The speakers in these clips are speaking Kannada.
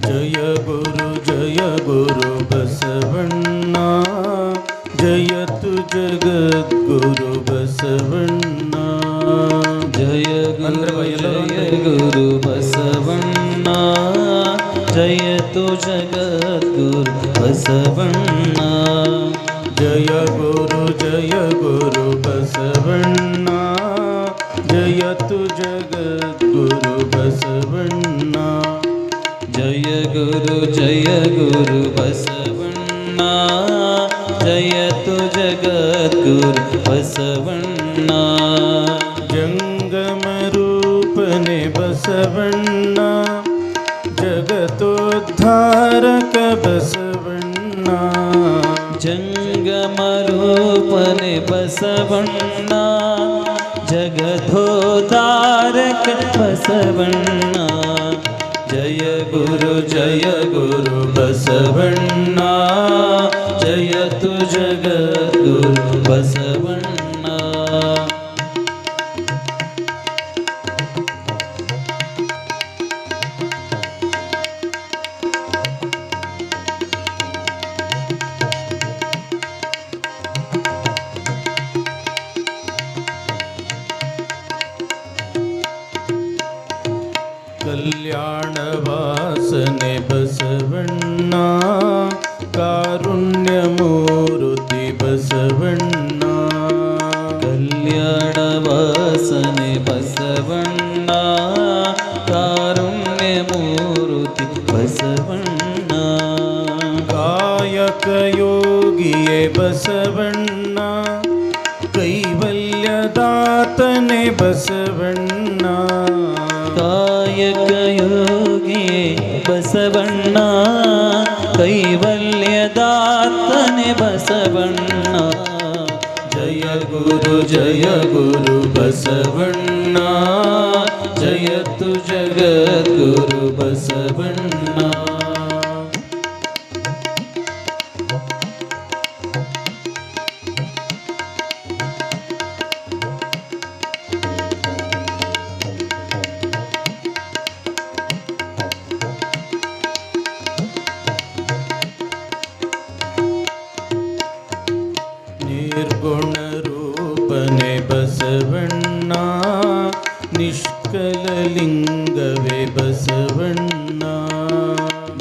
ಜಯ ಗುರು ಬಸವಣ್ಣ, ಜಯತು ಜಗದ್ಗುರು ಬಸವಣ್ಣ. ಜಯ ಗುರು ಬಸವಣ್ಣ, ಜಯತು ಜಗದ್ಗುರು ಬಸವಣ್ಣ. ಜಯ ಗುರು ಬಸವಣ್ಣ, ಜಯತು ಜಗದ್ಗುರು ಬಸವಣ್ಣ. ಜಯ ಗುರು ಬಸವಣ್ಣ, ಜಯತು ಜಗದ್ಗುರು ಬಸವಣ್ಣ. ಜಂಗಮ ರೂಪನೆ ಬಸವಣ್ಣ, ಜಗತೋದ್ಧಾರಕ ಬಸವಣ್ಣ. ಜಂಗಮ ರೂಪನೆ ಬಸವಣ್ಣ, ಜಗದೋದ್ಧಾರಕ ಬಸವಣ್ಣ. ಜಯ ಗುರು ಬಸವಣ್ಣ, ಜಯತು ಜಗದ್ಗುರು ಬಸವಣ್ಣ. ಕಲ್ಯಾಣ ವಾಸನೆ ಬಸವಣ್ಣ, ಕಾರುಣ್ಯ ಮೂರುತಿ ಬಸವಣ್ಣ. ಕಲ್ಯಾಣ ವಾಸನೆ ಬಸವಣ್ಣ, ಕಾರುಣ್ಯ ಮೂರುತಿ ಬಸವಣ್ಣ. ಕಾಯಕ ಯೋಗಿಯೇ ಬಸವಣ್ಣ, ಕೈವಲ್ಯದಾತನೆ ಬಸವಣ್ಣ. ಕಾಯಕ ಯೋಗಿ ಬಸವಣ್ಣ, ಕೈವಲ್ಯದಾತನೆ ಬಸವಣ್ಣ. ಜಯ ಗುರು ಬಸವಣ್ಣ, ಜಯತು ಜಗದ್ಗುರು ಬಸವಣ್ಣ. ನಿರ್ಗುಣ ರೂಪನೆ ಬಸವಣ್ಣ, ನಿಷ್ಕಲ ಲಿಂಗವೇ ಬಸವಣ್ಣ.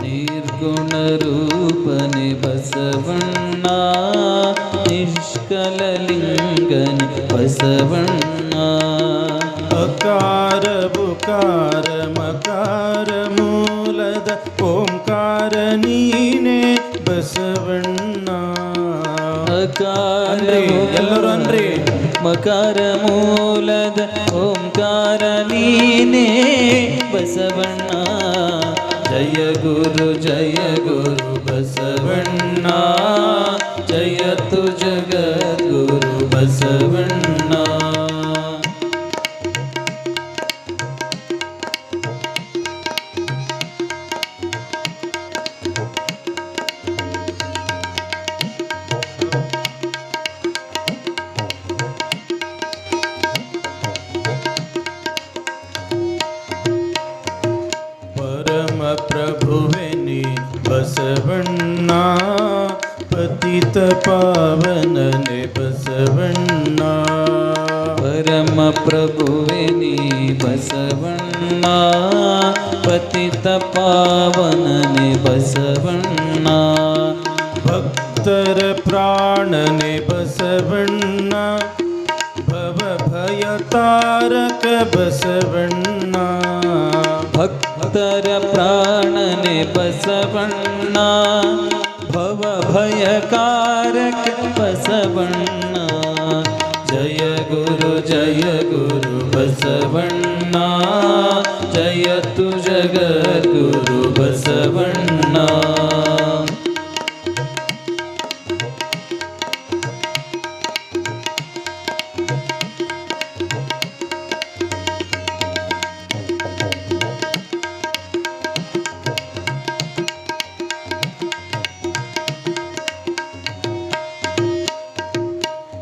ನಿರ್ಗುಣ ರೂಪನೆ ಬಸವಣ್ಣ, ನಿಷ್ಕಲ ಲಿಂಗನೆ ಬಸವಣ್ಣ. ಅಕಾರ ಬುಕಾರ ಮಕಾರ ಮೂಲದ ಓಂಕಾರ ನೀನೇ ಬಸವಣ್ಣ. ಅಕಾರ ಎಲ್ಲರೂ ಅನ್ರಿ. ಮಕಾರ ಮೂಲದ ಓಂಕಾರ ನೀನೇ ಬಸವಣ್ಣ. ಜಯ ಗುರು ಬಸವಣ್ಣ, ಜಯತು ಜಗದ್ಗುರು ಬಸವಣ್ಣ. ಪರಮ ಪ್ರಭುವೆ ನೀ ಬಸವಣ್ಣ, ಪತಿತ ಪಾವನನೆ ಬಸವಣ್ಣ. ಪರಮ ಪ್ರಭುವೆ ನೀ ಬಸವಣ್ಣ, ಪತಿತ ಪಾವನನೆ ಬಸವಣ್ಣ. ಭಕ್ತರ ಪ್ರಾಣನೆ ಬಸವಣ್ಣ, ಭವ ಭಯ ತಾರಕ ಬಸವಣ್ಣ. ಭಕ್ತರ ಪ್ರಾಣನೆ ಬಸವಣ್ಣ, ಭವ ಭಯಕಾರಕ ಬಸವಣ್ಣ. ಜಯ ಗುರು ಬಸವಣ್ಣ, ಜಯತು ಜಗದ್ಗುರು ಬಸವಣ್ಣ.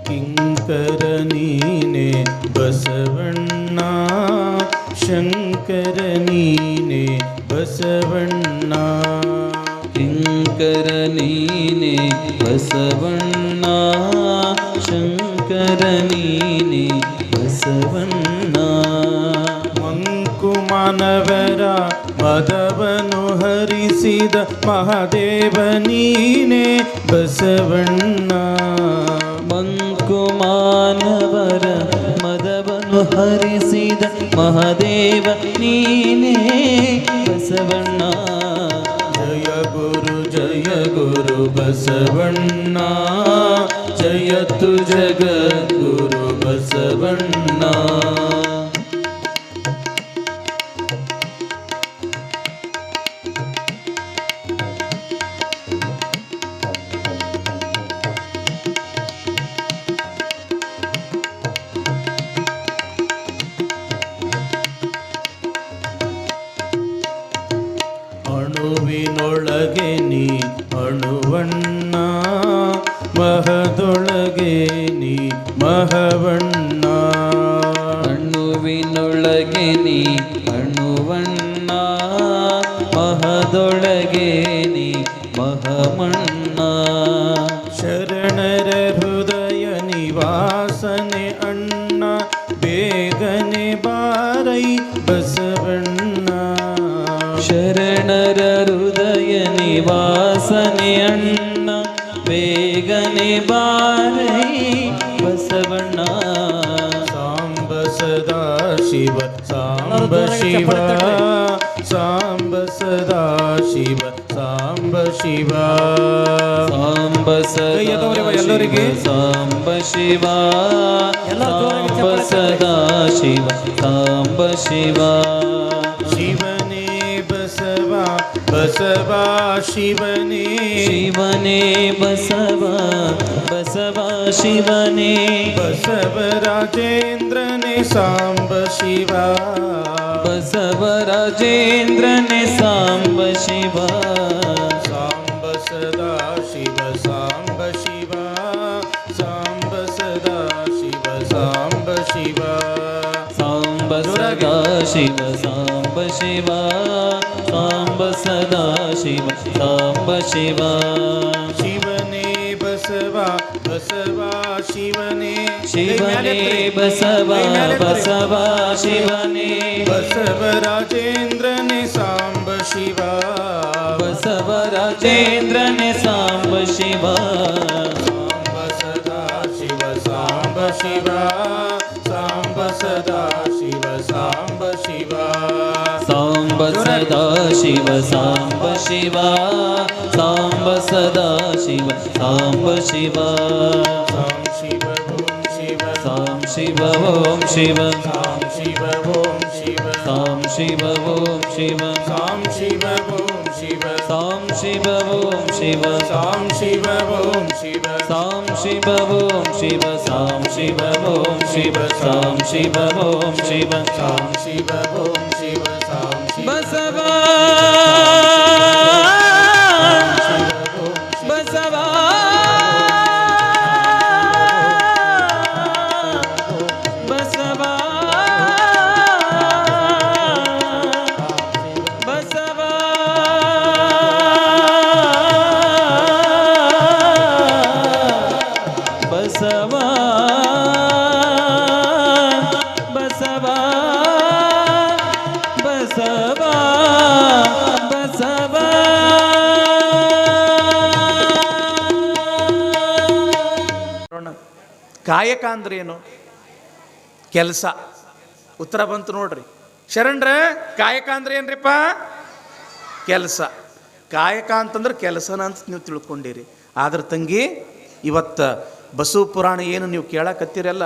ಕಿಂಕರ ನೀನೆ ಬಸವಣ್ಣ, ಶಂಕರ ನೀನೆ ಬಸವಣ್ಣ. ಕಿಂಕರ ನೀನೆ ಬಸವಣ್ಣ, ಶಂಕರ ನೀನೆ ಬಸವಣ್ಣ. ಮಂಕುಮಾನವರ ಮದವನು ಹರಿಸಿದ ಮಹಾದೇವ ನೀನೆ ಬಸವಣ್ಣ. ಮಂಕುಮಾನವರ ಮದವನು ಹರಿಸಿದ ಮಹಾದೇವ ನೀನೇ ಬಸವಣ್ಣ. ಜಯ ಗುರು ಬಸವಣ್ಣ, ಜಯತು ಜಗದ್ಗುರು ಬಸವಣ್ಣ. ಅಣುವಿನೊಳಗೆ ನೀ ಅಣುವಣ್ಣ, ಮಹದೊಳಗೆ ನೀ ಮಹವಣ್ಣ. ಅಣುವಿನೊಳಗೆ ನೀ ಅಣುವಣ್ಣ, ಮಹದೊಳಗೆ ನೀ ಮಹಮಣ್ಣ. ಶರಣರ ಹೃದಯ ನಿವಾಸನೆ ಅಣ್ಣ, ಬೇಗನೆ ಬಾರೈ ಬಸವಣ್ಣ. ಶರಣರ ಹೃದಯ ನಿವಾಸನೆ ಅಣ್ಣ, ಬೇಗನೆ ಬಾರೈ ಬಸವಣ್ಣ. ಸಾಂಬ ಸದಾ ಶಿವ ಸಾಂಬ ಶಿವ, ಸಾಂಬ ಸದಾ ಶಿವ ಸಾಂಬ ಶಿವ. ಸಾಂಬ ಎಲ್ಲರಿಗೆ ಸಾಂಬ ಶಿವ, ಸಾಂಬ ಸದಾ ಶಿವ ಸಾಂಬ ಶಿವ. ಶಿವನೇ ಬಸವ ಬಸವ ಶಿವನೇ, ಶಿವನೇ ಬಸವ ಬಸವ ಶಿವನೇ. ಬಸವ ರಾಜೇಂದ್ರನೇ ಸಾಂಬ ಶಿವ, ಬಸವ ರಾಜೇಂದ್ರನೇ ಸಾಂಬ ಶಿವ. ಸಾಂಬ ಸದಾ ಶಿವ ಸಾಂಬ ಶಿವ, ಸಾಂಬ ಸದಾ ಶಿವ ಸಾಂಬ ಶಿವ. ಸಾಂಬ ಸದಾ ಶಿವ ಸಾಂಬ ಶಿವ, ಸಾಂಬ ಸದಾ ಶಿವ ಸಾಂಬ ಶಿವ. ಶಿವನೇ ಬಸವ ಬಸವ ಶಿವನೇ, ಶಿವನೇ ಬಸವ ಬಸವ ಶಿವನೇ. ಬಸವ ರಾಜೇಂದ್ರನೇ ಸಾಂಬ ಶಿವ, ಬಸವ ರಾಜೇಂದ್ರನೇ ಸಾಂಬ ಶಿವ. ಸಾಂಬ ಸದಾ ಶಿವ ಸಾಂಬ ಶಿವ, ಸಾಂಬ ಸದಾ ಶಿವ ಸಾಂಬ ಶಿವ. ಸಾಂಬ ಸದಾ ಶಿವ ಸಾಂಬ ಶಿವ, ಸಾಂಬ ಸದಾ ಶಿವ ಸಾಂಬ ಶಿವ. ಸಾಂ ಶಿವ ಓಂ ಶಿವ, ಸಾಂ ಶಿವ ಓಂ ಶಿವ, ಸಾಂ ಶಿವ ಓಂ ಶಿವ, ಸಾಂ ಶಿವ ಓಂ ಶಿವ, ಸಾಂ ಶಿವ ಓಂ ಶಿವ, ಸಾಂ ಶಿವ ಓಂ ಶಿವ, ಸಾಂ ಶಿವ ಓಂ ಶಿವ, ಸಾಂ ಶಿವ ಓಂ ಶಿವ, ಸಾಂ ಶಿವ ಓಂ ಶಿವ, ಸಾಂ ಶಿವ ಓಂ ಶಿವ, ಸಾಂ ಶಿವ ಓಂ ಶಿವ, ಸಾಂ ಶಿವ ಬಸವ ಬಸವ ಬಸವ ಬಸವ ಬಸವ ಬಸವ ಬಸವ ಬಸವ. ಕಾಯಕ ಅಂದ್ರೆ ಏನು? ಕೆಲಸ. ಉತ್ತರ ಬಂತು ನೋಡ್ರಿ. ಶರಣರ ಕಾಯಕ ಅಂದ್ರೆ ಏನ್ರಿಪ್ಪ? ಕೆಲಸ. ಕಾಯಕ ಅಂತಂದ್ರೆ ಕೆಲಸನ ಅಂತ ನೀವು ತಿಳ್ಕೊಂಡಿರಿ. ಆದ್ರೆ ತಂಗಿ, ಇವತ್ತು ಬಸವ ಪುರಾಣ ಏನು ನೀವು ಕೇಳಕತ್ತೀರಲ್ಲ,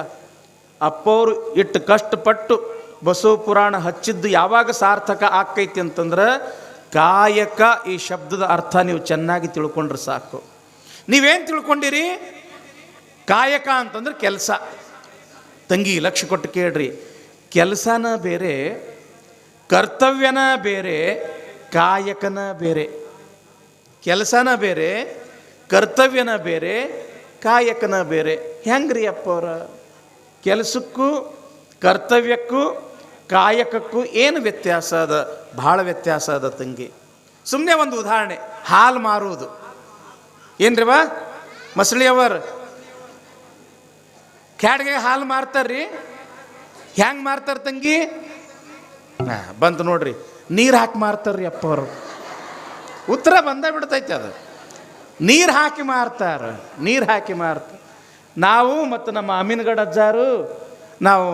ಅಪ್ಪವ್ರು ಇಟ್ಟು ಕಷ್ಟಪಟ್ಟು ಬಸವ ಪುರಾಣ ಹಚ್ಚಿದ್ದು ಯಾವಾಗ ಸಾರ್ಥಕ ಆಕೈತಿ ಅಂತಂದ್ರೆ, ಕಾಯಕ ಈ ಶಬ್ದದ ಅರ್ಥ ನೀವು ಚೆನ್ನಾಗಿ ತಿಳ್ಕೊಂಡ್ರೆ ಸಾಕು. ನೀವೇನು ತಿಳ್ಕೊಂಡಿರಿ? ಕಾಯಕ ಅಂತಂದ್ರೆ ಕೆಲಸ. ತಂಗಿ ಲಕ್ಷ್ಯ ಕೊಟ್ಟು ಕೇಳ್ರಿ, ಕೆಲಸನ ಬೇರೆ, ಕರ್ತವ್ಯನ ಬೇರೆ, ಕಾಯಕನ ಬೇರೆ. ಕೆಲಸನ ಬೇರೆ, ಕರ್ತವ್ಯನ ಬೇರೆ, ಕಾಯಕನ ಬೇರೆ. ಹೆಂಗ್ರಿ ಅಪ್ಪವ್ರ? ಕೆಲಸಕ್ಕೂ ಕರ್ತವ್ಯಕ್ಕೂ ಕಾಯಕಕ್ಕೂ ಏನು ವ್ಯತ್ಯಾಸ ಅದ? ಭಾಳ ವ್ಯತ್ಯಾಸ ಅದ ತಂಗಿ. ಸುಮ್ಮನೆ ಒಂದು ಉದಾಹರಣೆ, ಹಾಲು ಮಾರುವುದು ಏನ್ರಿ ಬಾ ಮಸಳಿಯವರು ಕ್ಯಾಡ್ಗೆ ಹಾಲು ಮಾರ್ತಾರ್ರಿ. ಹೆಂಗೆ ಮಾರ್ತಾರೆ ತಂಗಿ? ಬಂತು ನೋಡ್ರಿ, ನೀರು ಹಾಕಿ ಮಾರ್ತಾರ್ರಿ ಅಪ್ಪ ಅವರು. ಉತ್ತರ ಬಂದ ಬಿಡ್ತೈತೆ ಅದು. ನೀರು ಹಾಕಿ ಮಾರ್ತಾರೆ, ನೀರು ಹಾಕಿ ಮಾರ್ತಾರೆ. ನಾವು ಮತ್ತು ನಮ್ಮ ಅಮೀನ್ಗಢ ಅಜ್ಜಾರು ನಾವು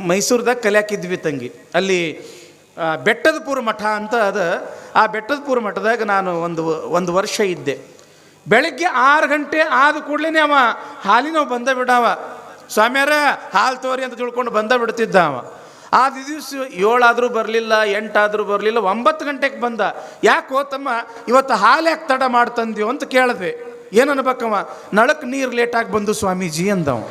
ಮೈಸೂರ್ದಾಗ ಕಲಿಯಾಕಿದ್ವಿ ತಂಗಿ. ಅಲ್ಲಿ ಬೆಟ್ಟದಪುರ ಮಠ ಅಂತ ಅದ. ಆ ಬೆಟ್ಟದಪುರ ಮಠದಾಗ ನಾನು ಒಂದು ವರ್ಷ ಇದ್ದೆ. ಬೆಳಗ್ಗೆ 6 ಗಂಟೆ ಆದ ಕೂಡಲೇ ಅವ ಹಾಲಿನವ ಬಂದ ಬಿಡವ. ಸ್ವಾಮ್ಯಾರ ಹಾಲು ತೋರಿ ಅಂತ ತಿಳ್ಕೊಂಡು ಬಂದ ಬಿಡ್ತಿದ್ದ ಅವ. ಆ ದಿವಸ 7 ಆದರೂ ಬರಲಿಲ್ಲ, 8 ಆದರೂ ಬರಲಿಲ್ಲ, 9 ಗಂಟೆಗೆ ಬಂದ. ಯಾಕೆ ಹೋತಮ್ಮ ಇವತ್ತು ಹಾಲು ಯಾಕೆ ತಡ ಮಾಡ್ತಂದೀವಿ ಅಂತ ಕೇಳಿದ್ವಿ. ಏನನ್ಬೇಕವ? ನಳಕ್ಕೆ ನೀರು ಲೇಟಾಗಿ ಬಂದು ಸ್ವಾಮೀಜಿ ಅಂದವ.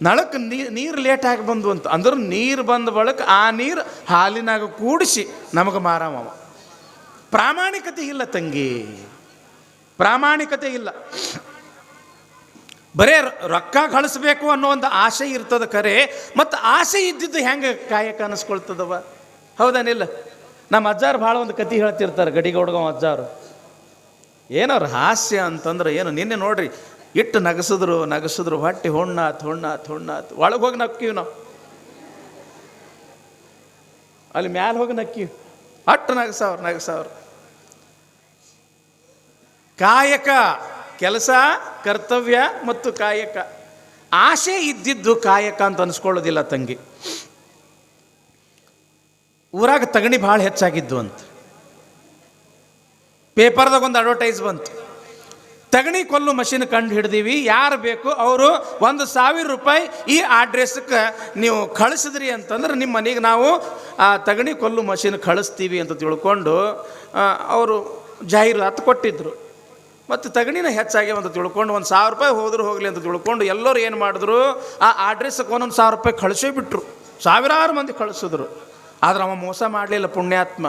ನಳಕ್ಕೆ ನೀರು ಲೇಟಾಗಿ ಬಂದು ಅಂತ ಅಂದ್ರೆ ನೀರು ಬಂದ ಬಳಿಕ ಆ ನೀರು ಹಾಲಿನಾಗ ಕೂಡಿಸಿ ನಮಗೆ ಮಾರವ. ಪ್ರಾಮಾಣಿಕತೆ ಇಲ್ಲ ತಂಗಿ, ಪ್ರಾಮಾಣಿಕತೆ ಇಲ್ಲ. ಬರೇ ರೊಕ್ಕ ಗಳಿಸ್ಬೇಕು ಅನ್ನೋ ಒಂದು ಆಸೆ ಇರ್ತದ ಖರೆ, ಮತ್ತು ಆಸೆ ಇದ್ದಿದ್ದು ಹೆಂಗೆ ಕಾಯಕ ಅನ್ನಿಸ್ಕೊಳ್ತದವ? ಹೌದಾನಿಲ್ಲ? ನಮ್ಮ ಅಜ್ಜಾರು ಭಾಳ ಒಂದು ಕತೆ ಹೇಳ್ತಿರ್ತಾರೆ, ಗಡಿಗೌಡ್ಗವ ಅಜ್ಜಾರು. ಏನವ್ರು ಹಾಸ್ಯ ಅಂತಂದ್ರೆ ಏನು, ನಿನ್ನೆ ನೋಡ್ರಿ ಇಟ್ಟು ನಗಸಿದ್ರು ಹೊಟ್ಟೆ ಹೊಣ್ಣಾತ್ ಒಳಗೆ ಹೋಗಿ ನಕ್ಕೀವಿ ನಾವು, ಅಲ್ಲಿ ಮ್ಯಾಲೆ ಹೋಗಿ ನಕ್ಕೀವಿ, ಅಟ್ಟು ನಗಸವ್ರು. ಕಾಯಕ ಕೆಲಸ, ಕರ್ತವ್ಯ ಮತ್ತು ಕಾಯಕ. ಆಸೆ ಇದ್ದಿದ್ದು ಕಾಯಕ ಅಂತ ಅನಿಸ್ಕೊಳ್ಳೋದಿಲ್ಲ ತಂಗಿ. ಊರಾಗ ತಗಣಿ ಭಾಳ ಹೆಚ್ಚಾಗಿದ್ದು ಅಂತ ಪೇಪರ್ದಾಗ ಒಂದು ಅಡ್ವರ್ಟೈಸ್ ಬಂತು. ತಗಣಿ ಕೊಲ್ಲು ಮಷಿನ್ ಕಂಡು ಹಿಡ್ದೀವಿ, ಯಾರು ಬೇಕು ಅವರು 1,000 ರೂಪಾಯಿ ಈ ಅಡ್ರೆಸ್ಗೆ ನೀವು ಕಳಿಸಿದ್ರಿ ಅಂತಂದ್ರೆ ನಿಮ್ಮ ಮನೆಗೆ ನಾವು ಆ ತಗಣಿ ಕೊಲ್ಲು ಮಷಿನ್ ಕಳಿಸ್ತೀವಿ ಅಂತ ತಿಳ್ಕೊಂಡು ಅವರು ಜಾಹೀರಾತು ಕೊಟ್ಟಿದ್ರು. ಮತ್ತು ತಗಣಿನ ಹೆಚ್ಚಾಗಿ ಅಂತ ತಿಳ್ಕೊಂಡು 1,000 ರೂಪಾಯಿ ಹೋದರೂ ಹೋಗಲಿ ಅಂತ ತಿಳ್ಕೊಂಡು ಎಲ್ಲರೂ ಏನು ಮಾಡಿದ್ರು, ಆ ಅಡ್ರೆಸ್ಗೆ 1,000 ರೂಪಾಯಿ ಕಳಿಸೇ ಬಿಟ್ರು. ಸಾವಿರಾರು ಮಂದಿ ಕಳಿಸಿದ್ರು. ಆದ್ರೆ ಅವ ಮೋಸ ಮಾಡಲಿಲ್ಲ ಪುಣ್ಯಾತ್ಮ.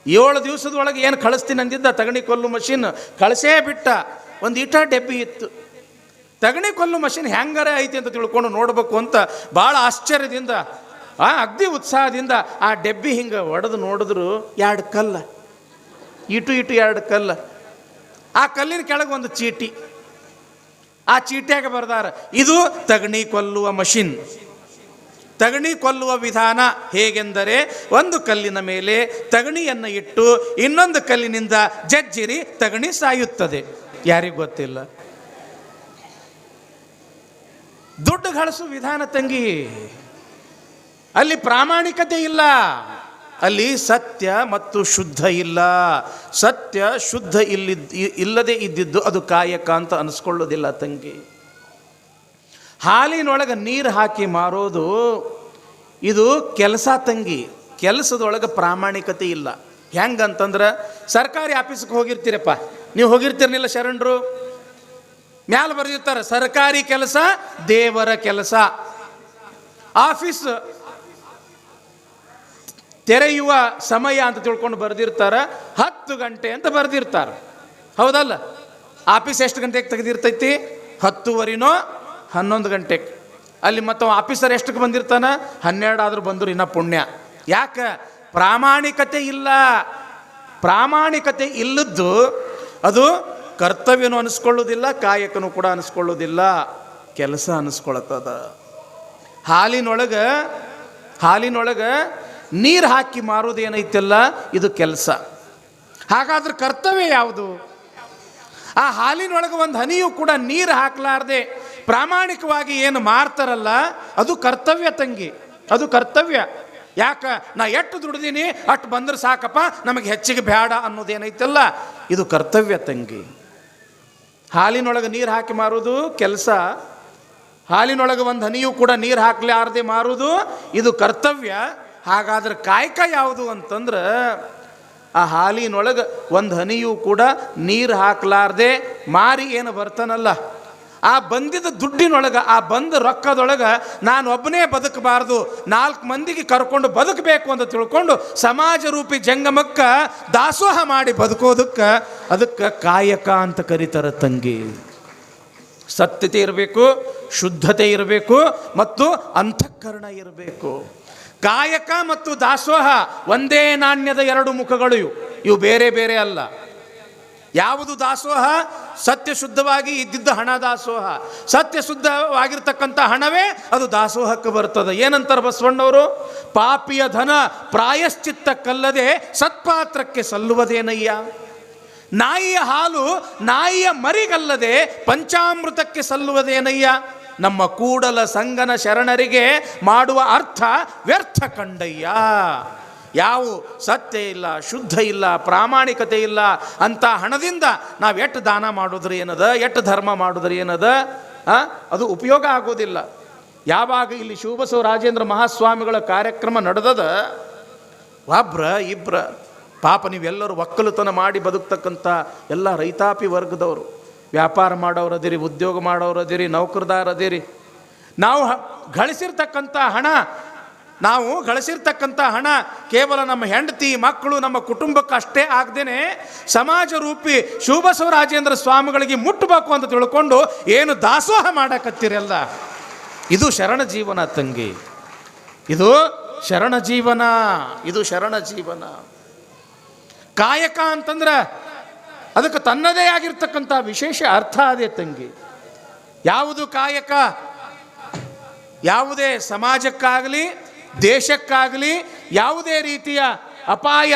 7 ದಿವಸದೊಳಗೆ ಏನು ಕಳಿಸ್ತೀನಿ ಅಂದಿದ್ದ ತಗಣಿ ಕೊಲ್ಲು ಮಷಿನ್ ಕಳಿಸೇ ಬಿಟ್ಟ. ಒಂದು ಇಟ ಡೆಬ್ಬಿ ಇತ್ತು. ತಗಣಿ ಕೊಲ್ಲು ಮಷಿನ್ ಹೆಂಗಾರ ಐತಿ ಅಂತ ತಿಳ್ಕೊಂಡು ನೋಡ್ಬೇಕು ಅಂತ ಭಾಳ ಆಶ್ಚರ್ಯದಿಂದ ಅಗ್ದಿ ಉತ್ಸಾಹದಿಂದ ಆ ಡೆಬ್ಬಿ ಹಿಂಗೆ ಒಡೆದು ನೋಡಿದ್ರು, 2 ಕಲ್ಲ ಇಟು 2 ಕಲ್ಲ. ಆ ಕಲ್ಲಿನ ಕೆಳಗೆ ಒಂದು ಚೀಟಿ, ಆ ಚೀಟಿಯಾಗ ಬರ್ದಾರ, ಇದು ತಗಣಿ ಕೊಲ್ಲುವ ಮಷಿನ್. ತಗಣಿ ಕೊಲ್ಲುವ ವಿಧಾನ ಹೇಗೆಂದರೆ, ಒಂದು ಕಲ್ಲಿನ ಮೇಲೆ ತಗಣಿಯನ್ನು ಇಟ್ಟು ಇನ್ನೊಂದು ಕಲ್ಲಿನಿಂದ ಜಜ್ಜಿರಿ ತಗಣಿ ಸಾಯುತ್ತದೆ. ಯಾರಿಗೂ ಗೊತ್ತಿಲ್ಲ. ದುಡ್ಡು ಗಳಿಸು ವಿಧಾನ ತಂಗಿ. ಅಲ್ಲಿ ಪ್ರಾಮಾಣಿಕತೆ ಇಲ್ಲ, ಅಲ್ಲಿ ಸತ್ಯ ಮತ್ತು ಶುದ್ಧ ಇಲ್ಲ. ಸತ್ಯ ಶುದ್ಧ ಇಲ್ಲದೆ ಇದ್ದಿದ್ದು ಅದು ಕಾಯಕ ಅಂತ ಅನಿಸ್ಕೊಳ್ಳೋದಿಲ್ಲ ತಂಗಿ. ಹಾಲಿನೊಳಗೆ ನೀರು ಹಾಕಿ ಮಾರೋದು ಇದು ಕೆಲಸ ತಂಗಿ. ಕೆಲಸದೊಳಗೆ ಪ್ರಾಮಾಣಿಕತೆ ಇಲ್ಲ. ಹೆಂಗಂತಂದ್ರೆ, ಸರ್ಕಾರಿ ಆಫೀಸ್ಗೆ ಹೋಗಿರ್ತೀರಪ್ಪ, ನೀವು ಹೋಗಿರ್ತೀರನಿಲ್ಲ ಶರಣರು, ಮ್ಯಾಲೆ ಬರೆದಿರ್ತಾರೆ ಸರ್ಕಾರಿ ಕೆಲಸ ದೇವರ ಕೆಲಸ. ಆಫೀಸ್ ತೆರೆಯುವ ಸಮಯ ಅಂತ ತಿಳ್ಕೊಂಡು ಬರೆದಿರ್ತಾರೆ, 10 ಗಂಟೆ ಅಂತ ಬರೆದಿರ್ತಾರೆ. ಹೌದಲ್ಲ? ಆಫೀಸ್ ಎಷ್ಟು ಗಂಟೆಗೆ ತೆಗೆದಿರ್ತೈತಿ? 10:30ನೋ 11 ಗಂಟೆಗೆ. ಅಲ್ಲಿ ಮತ್ತು ಆಫೀಸರ್ ಎಷ್ಟಕ್ಕೆ ಬಂದಿರ್ತಾನೆ? 12 ಆದರೂ ಬಂದರು ಇನ್ನೂ ಪುಣ್ಯ. ಯಾಕೆ? ಪ್ರಾಮಾಣಿಕತೆ ಇಲ್ಲ. ಪ್ರಾಮಾಣಿಕತೆ ಇಲ್ಲದ್ದು ಅದು ಕರ್ತವ್ಯನೂ ಅನಿಸ್ಕೊಳ್ಳೋದಿಲ್ಲ, ಕಾಯಕನೂ ಕೂಡ ಅನಿಸ್ಕೊಳ್ಳೋದಿಲ್ಲ, ಕೆಲಸ ಅನಿಸ್ಕೊಳ್ತದ. ಹಾಲಿನೊಳಗೆ ನೀರು ಹಾಕಿ ಮಾರೋದೇನೈತಲ್ಲ ಇದು ಕೆಲಸ. ಹಾಗಾದ್ರೆ ಕರ್ತವ್ಯ ಯಾವುದು? ಆ ಹಾಲಿನೊಳಗೆ ಒಂದು ಹನಿಯೂ ಕೂಡ ನೀರು ಹಾಕಲಾರ್ದೆ ಪ್ರಾಮಾಣಿಕವಾಗಿ ಏನು ಮಾರ್ತಾರಲ್ಲ ಅದು ಕರ್ತವ್ಯ ತಂಗಿ, ಅದು ಕರ್ತವ್ಯ. ಯಾಕೆ? ನಾ ಎಷ್ಟು ದುಡ್ದೀನಿ ಅಷ್ಟು ಬಂದ್ರೆ ಸಾಕಪ್ಪ, ನಮಗೆ ಹೆಚ್ಚಿಗೆ ಬೇಡ ಅನ್ನೋದೇನೈತಲ್ಲ ಇದು ಕರ್ತವ್ಯ ತಂಗಿ. ಹಾಲಿನೊಳಗೆ ನೀರು ಹಾಕಿ ಮಾರೋದು ಕೆಲಸ, ಹಾಲಿನೊಳಗೆ ಒಂದು ಹನಿಯೂ ಕೂಡ ನೀರು ಹಾಕಲಾರ್ದೆ ಮಾರೋದು ಇದು ಕರ್ತವ್ಯ. ಹಾಗಾದ್ರೆ ಕಾಯಕ ಯಾವುದು ಅಂತಂದ್ರೆ, ಆ ಹಾಲಿನೊಳಗೆ ಒಂದು ಹನಿಯೂ ಕೂಡ ನೀರು ಹಾಕಲಾರ್ದೆ ಮಾರಿ ಏನು ಬರ್ತಾನಲ್ಲ, ಆ ಬಂದಿದ್ದ ದುಡ್ಡಿನೊಳಗೆ, ಆ ಬಂದ ರೊಕ್ಕದೊಳಗೆ ನಾನು ಒಬ್ಬನೇ ಬದುಕಬಾರ್ದು, 4 ಮಂದಿಗೆ ಕರ್ಕೊಂಡು ಬದುಕಬೇಕು ಅಂತ ತಿಳ್ಕೊಂಡು ಸಮಾಜ ರೂಪಿ ಜಂಗಮಕ್ಕೆ ದಾಸೋಹ ಮಾಡಿ ಬದುಕೋದಕ್ಕೆ ಅದಕ್ಕೆ ಕಾಯಕ ಅಂತ ಕರೀತಾರೆ ತಂಗಿ. ಸತ್ಯತೆ ಇರಬೇಕು, ಶುದ್ಧತೆ ಇರಬೇಕು ಮತ್ತು ಅಂತಃಕರಣ ಇರಬೇಕು. ಕಾಯಕ ಮತ್ತು ದಾಸೋಹ ಒಂದೇ ನಾಣ್ಯದ ಎರಡು ಮುಖಗಳು. ಇವು ಬೇರೆ ಬೇರೆ ಅಲ್ಲ. ಯಾವುದು ದಾಸೋಹ? ಸತ್ಯ ಶುದ್ಧವಾಗಿ ಇದ್ದಿದ್ದ ಹಣ ದಾಸೋಹ. ಸತ್ಯ ಶುದ್ಧವಾಗಿರ್ತಕ್ಕಂಥ ಹಣವೇ ಅದು ದಾಸೋಹಕ್ಕೆ ಬರ್ತದೆ. ಏನಂತಾರೆ ಬಸವಣ್ಣವರು? ಪಾಪಿಯ ಧನ ಪ್ರಾಯಶ್ಚಿತ್ತಕ್ಕಲ್ಲದೆ ಸತ್ಪಾತ್ರಕ್ಕೆ ಸಲ್ಲುವುದೇನಯ್ಯ. ನಾಯಿಯ ಹಾಲು ನಾಯಿಯ ಮರಿಗಲ್ಲದೆ ಪಂಚಾಮೃತಕ್ಕೆ ಸಲ್ಲುವುದೇನಯ್ಯ. ನಮ್ಮ ಕೂಡಲ ಸಂಗನ ಶರಣರಿಗೆ ಮಾಡುವ ಅರ್ಥ ವ್ಯರ್ಥ ಕಂಡಯ್ಯ. ಯಾವ ಸತ್ಯ ಇಲ್ಲ, ಶುದ್ಧ ಇಲ್ಲ, ಪ್ರಾಮಾಣಿಕತೆ ಇಲ್ಲ ಅಂತ ಹಣದಿಂದ ನಾವು ಎಷ್ಟು ದಾನ ಮಾಡೋದ್ರಿ ಏನದ, ಎಷ್ಟು ಧರ್ಮ ಮಾಡೋದ್ರಿ ಏನದ, ಅದು ಉಪಯೋಗ ಆಗೋದಿಲ್ಲ. ಯಾವಾಗ ಇಲ್ಲಿ ಶಿವಬಸವ ರಾಜೇಂದ್ರ ಮಹಾಸ್ವಾಮಿಗಳ ಕಾರ್ಯಕ್ರಮ ನಡೆದದ, ಒಬ್ರ ಇಬ್ರ ಪಾಪ ನೀವೆಲ್ಲರೂ ಒಕ್ಕಲುತನ ಮಾಡಿ ಬದುಕ್ತಕ್ಕಂಥ ಎಲ್ಲ ರೈತಾಪಿ ವರ್ಗದವರು, ವ್ಯಾಪಾರ ಮಾಡೋರದಿರಿ, ಉದ್ಯೋಗ ಮಾಡೋರದಿರಿ, ನೌಕರದಾರದಿರಿ. ನಾವು ಗಳಿಸಿರ್ತಕ್ಕಂಥ ಹಣ ಕೇವಲ ನಮ್ಮ ಹೆಂಡತಿ ಮಕ್ಕಳು ನಮ್ಮ ಕುಟುಂಬಕ್ಕೆ ಅಷ್ಟೇ ಆಗದೇನೆ ಸಮಾಜ ರೂಪಿ ಶಿವಬಸವ ರಾಜೇಂದ್ರ ಸ್ವಾಮಿಗಳಿಗೆ ಮುಟ್ಟಬೇಕು ಅಂತ ತಿಳ್ಕೊಂಡು ಏನು ದಾಸೋಹ ಮಾಡಕತ್ತೀರಲ್ಲ, ಇದು ಶರಣ ಜೀವನ ತಂಗಿ. ಇದು ಶರಣ ಜೀವನ, ಇದು ಶರಣ ಜೀವನ. ಕಾಯಕ ಅಂತಂದ್ರೆ ಅದಕ್ಕೆ ತನ್ನದೇ ಆಗಿರ್ತಕ್ಕಂಥ ವಿಶೇಷ ಅರ್ಥ ಅದೇ ತಂಗಿ. ಯಾವುದು ಕಾಯಕ? ಯಾವುದೇ ಸಮಾಜಕ್ಕಾಗಲಿ ದೇಶಕ್ಕಾಗಲಿ ಯಾವುದೇ ರೀತಿಯ ಅಪಾಯ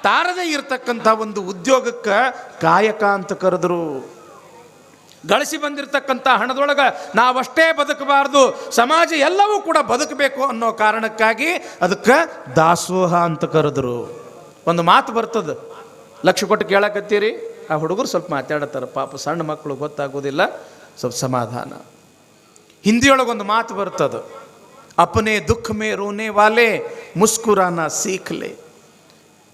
ತಾರದೇ ಇರತಕ್ಕಂಥ ಒಂದು ಉದ್ಯೋಗಕ್ಕೆ ಕಾಯಕ ಅಂತ ಕರೆದ್ರು. ಗಳಿಸಿ ಬಂದಿರತಕ್ಕಂಥ ಹಣದೊಳಗೆ ನಾವಷ್ಟೇ ಬದುಕಬಾರ್ದು, ಸಮಾಜ ಎಲ್ಲವೂ ಕೂಡ ಬದುಕಬೇಕು ಅನ್ನೋ ಕಾರಣಕ್ಕಾಗಿ ಅದಕ್ಕೆ ದಾಸೋಹ ಅಂತ ಕರೆದ್ರು. ಒಂದು ಮಾತು ಬರ್ತದೆ, ಲಕ್ಷ ಕೊಟ್ಟು ಕೇಳಕತ್ತೀರಿ, ಆ ಹುಡುಗರು ಸ್ವಲ್ಪ ಮಾತಾಡತ್ತಾರೆ, ಪಾಪ ಸಣ್ಣ ಮಕ್ಕಳು ಗೊತ್ತಾಗೋದಿಲ್ಲ, ಸ್ವಲ್ಪ ಸಮಾಧಾನ. ಹಿಂದಿಯೊಳಗೊಂದು ಮಾತು ಬರ್ತದೆ, अपने दुख में रोने वाले मुस्कुराना सीख ले,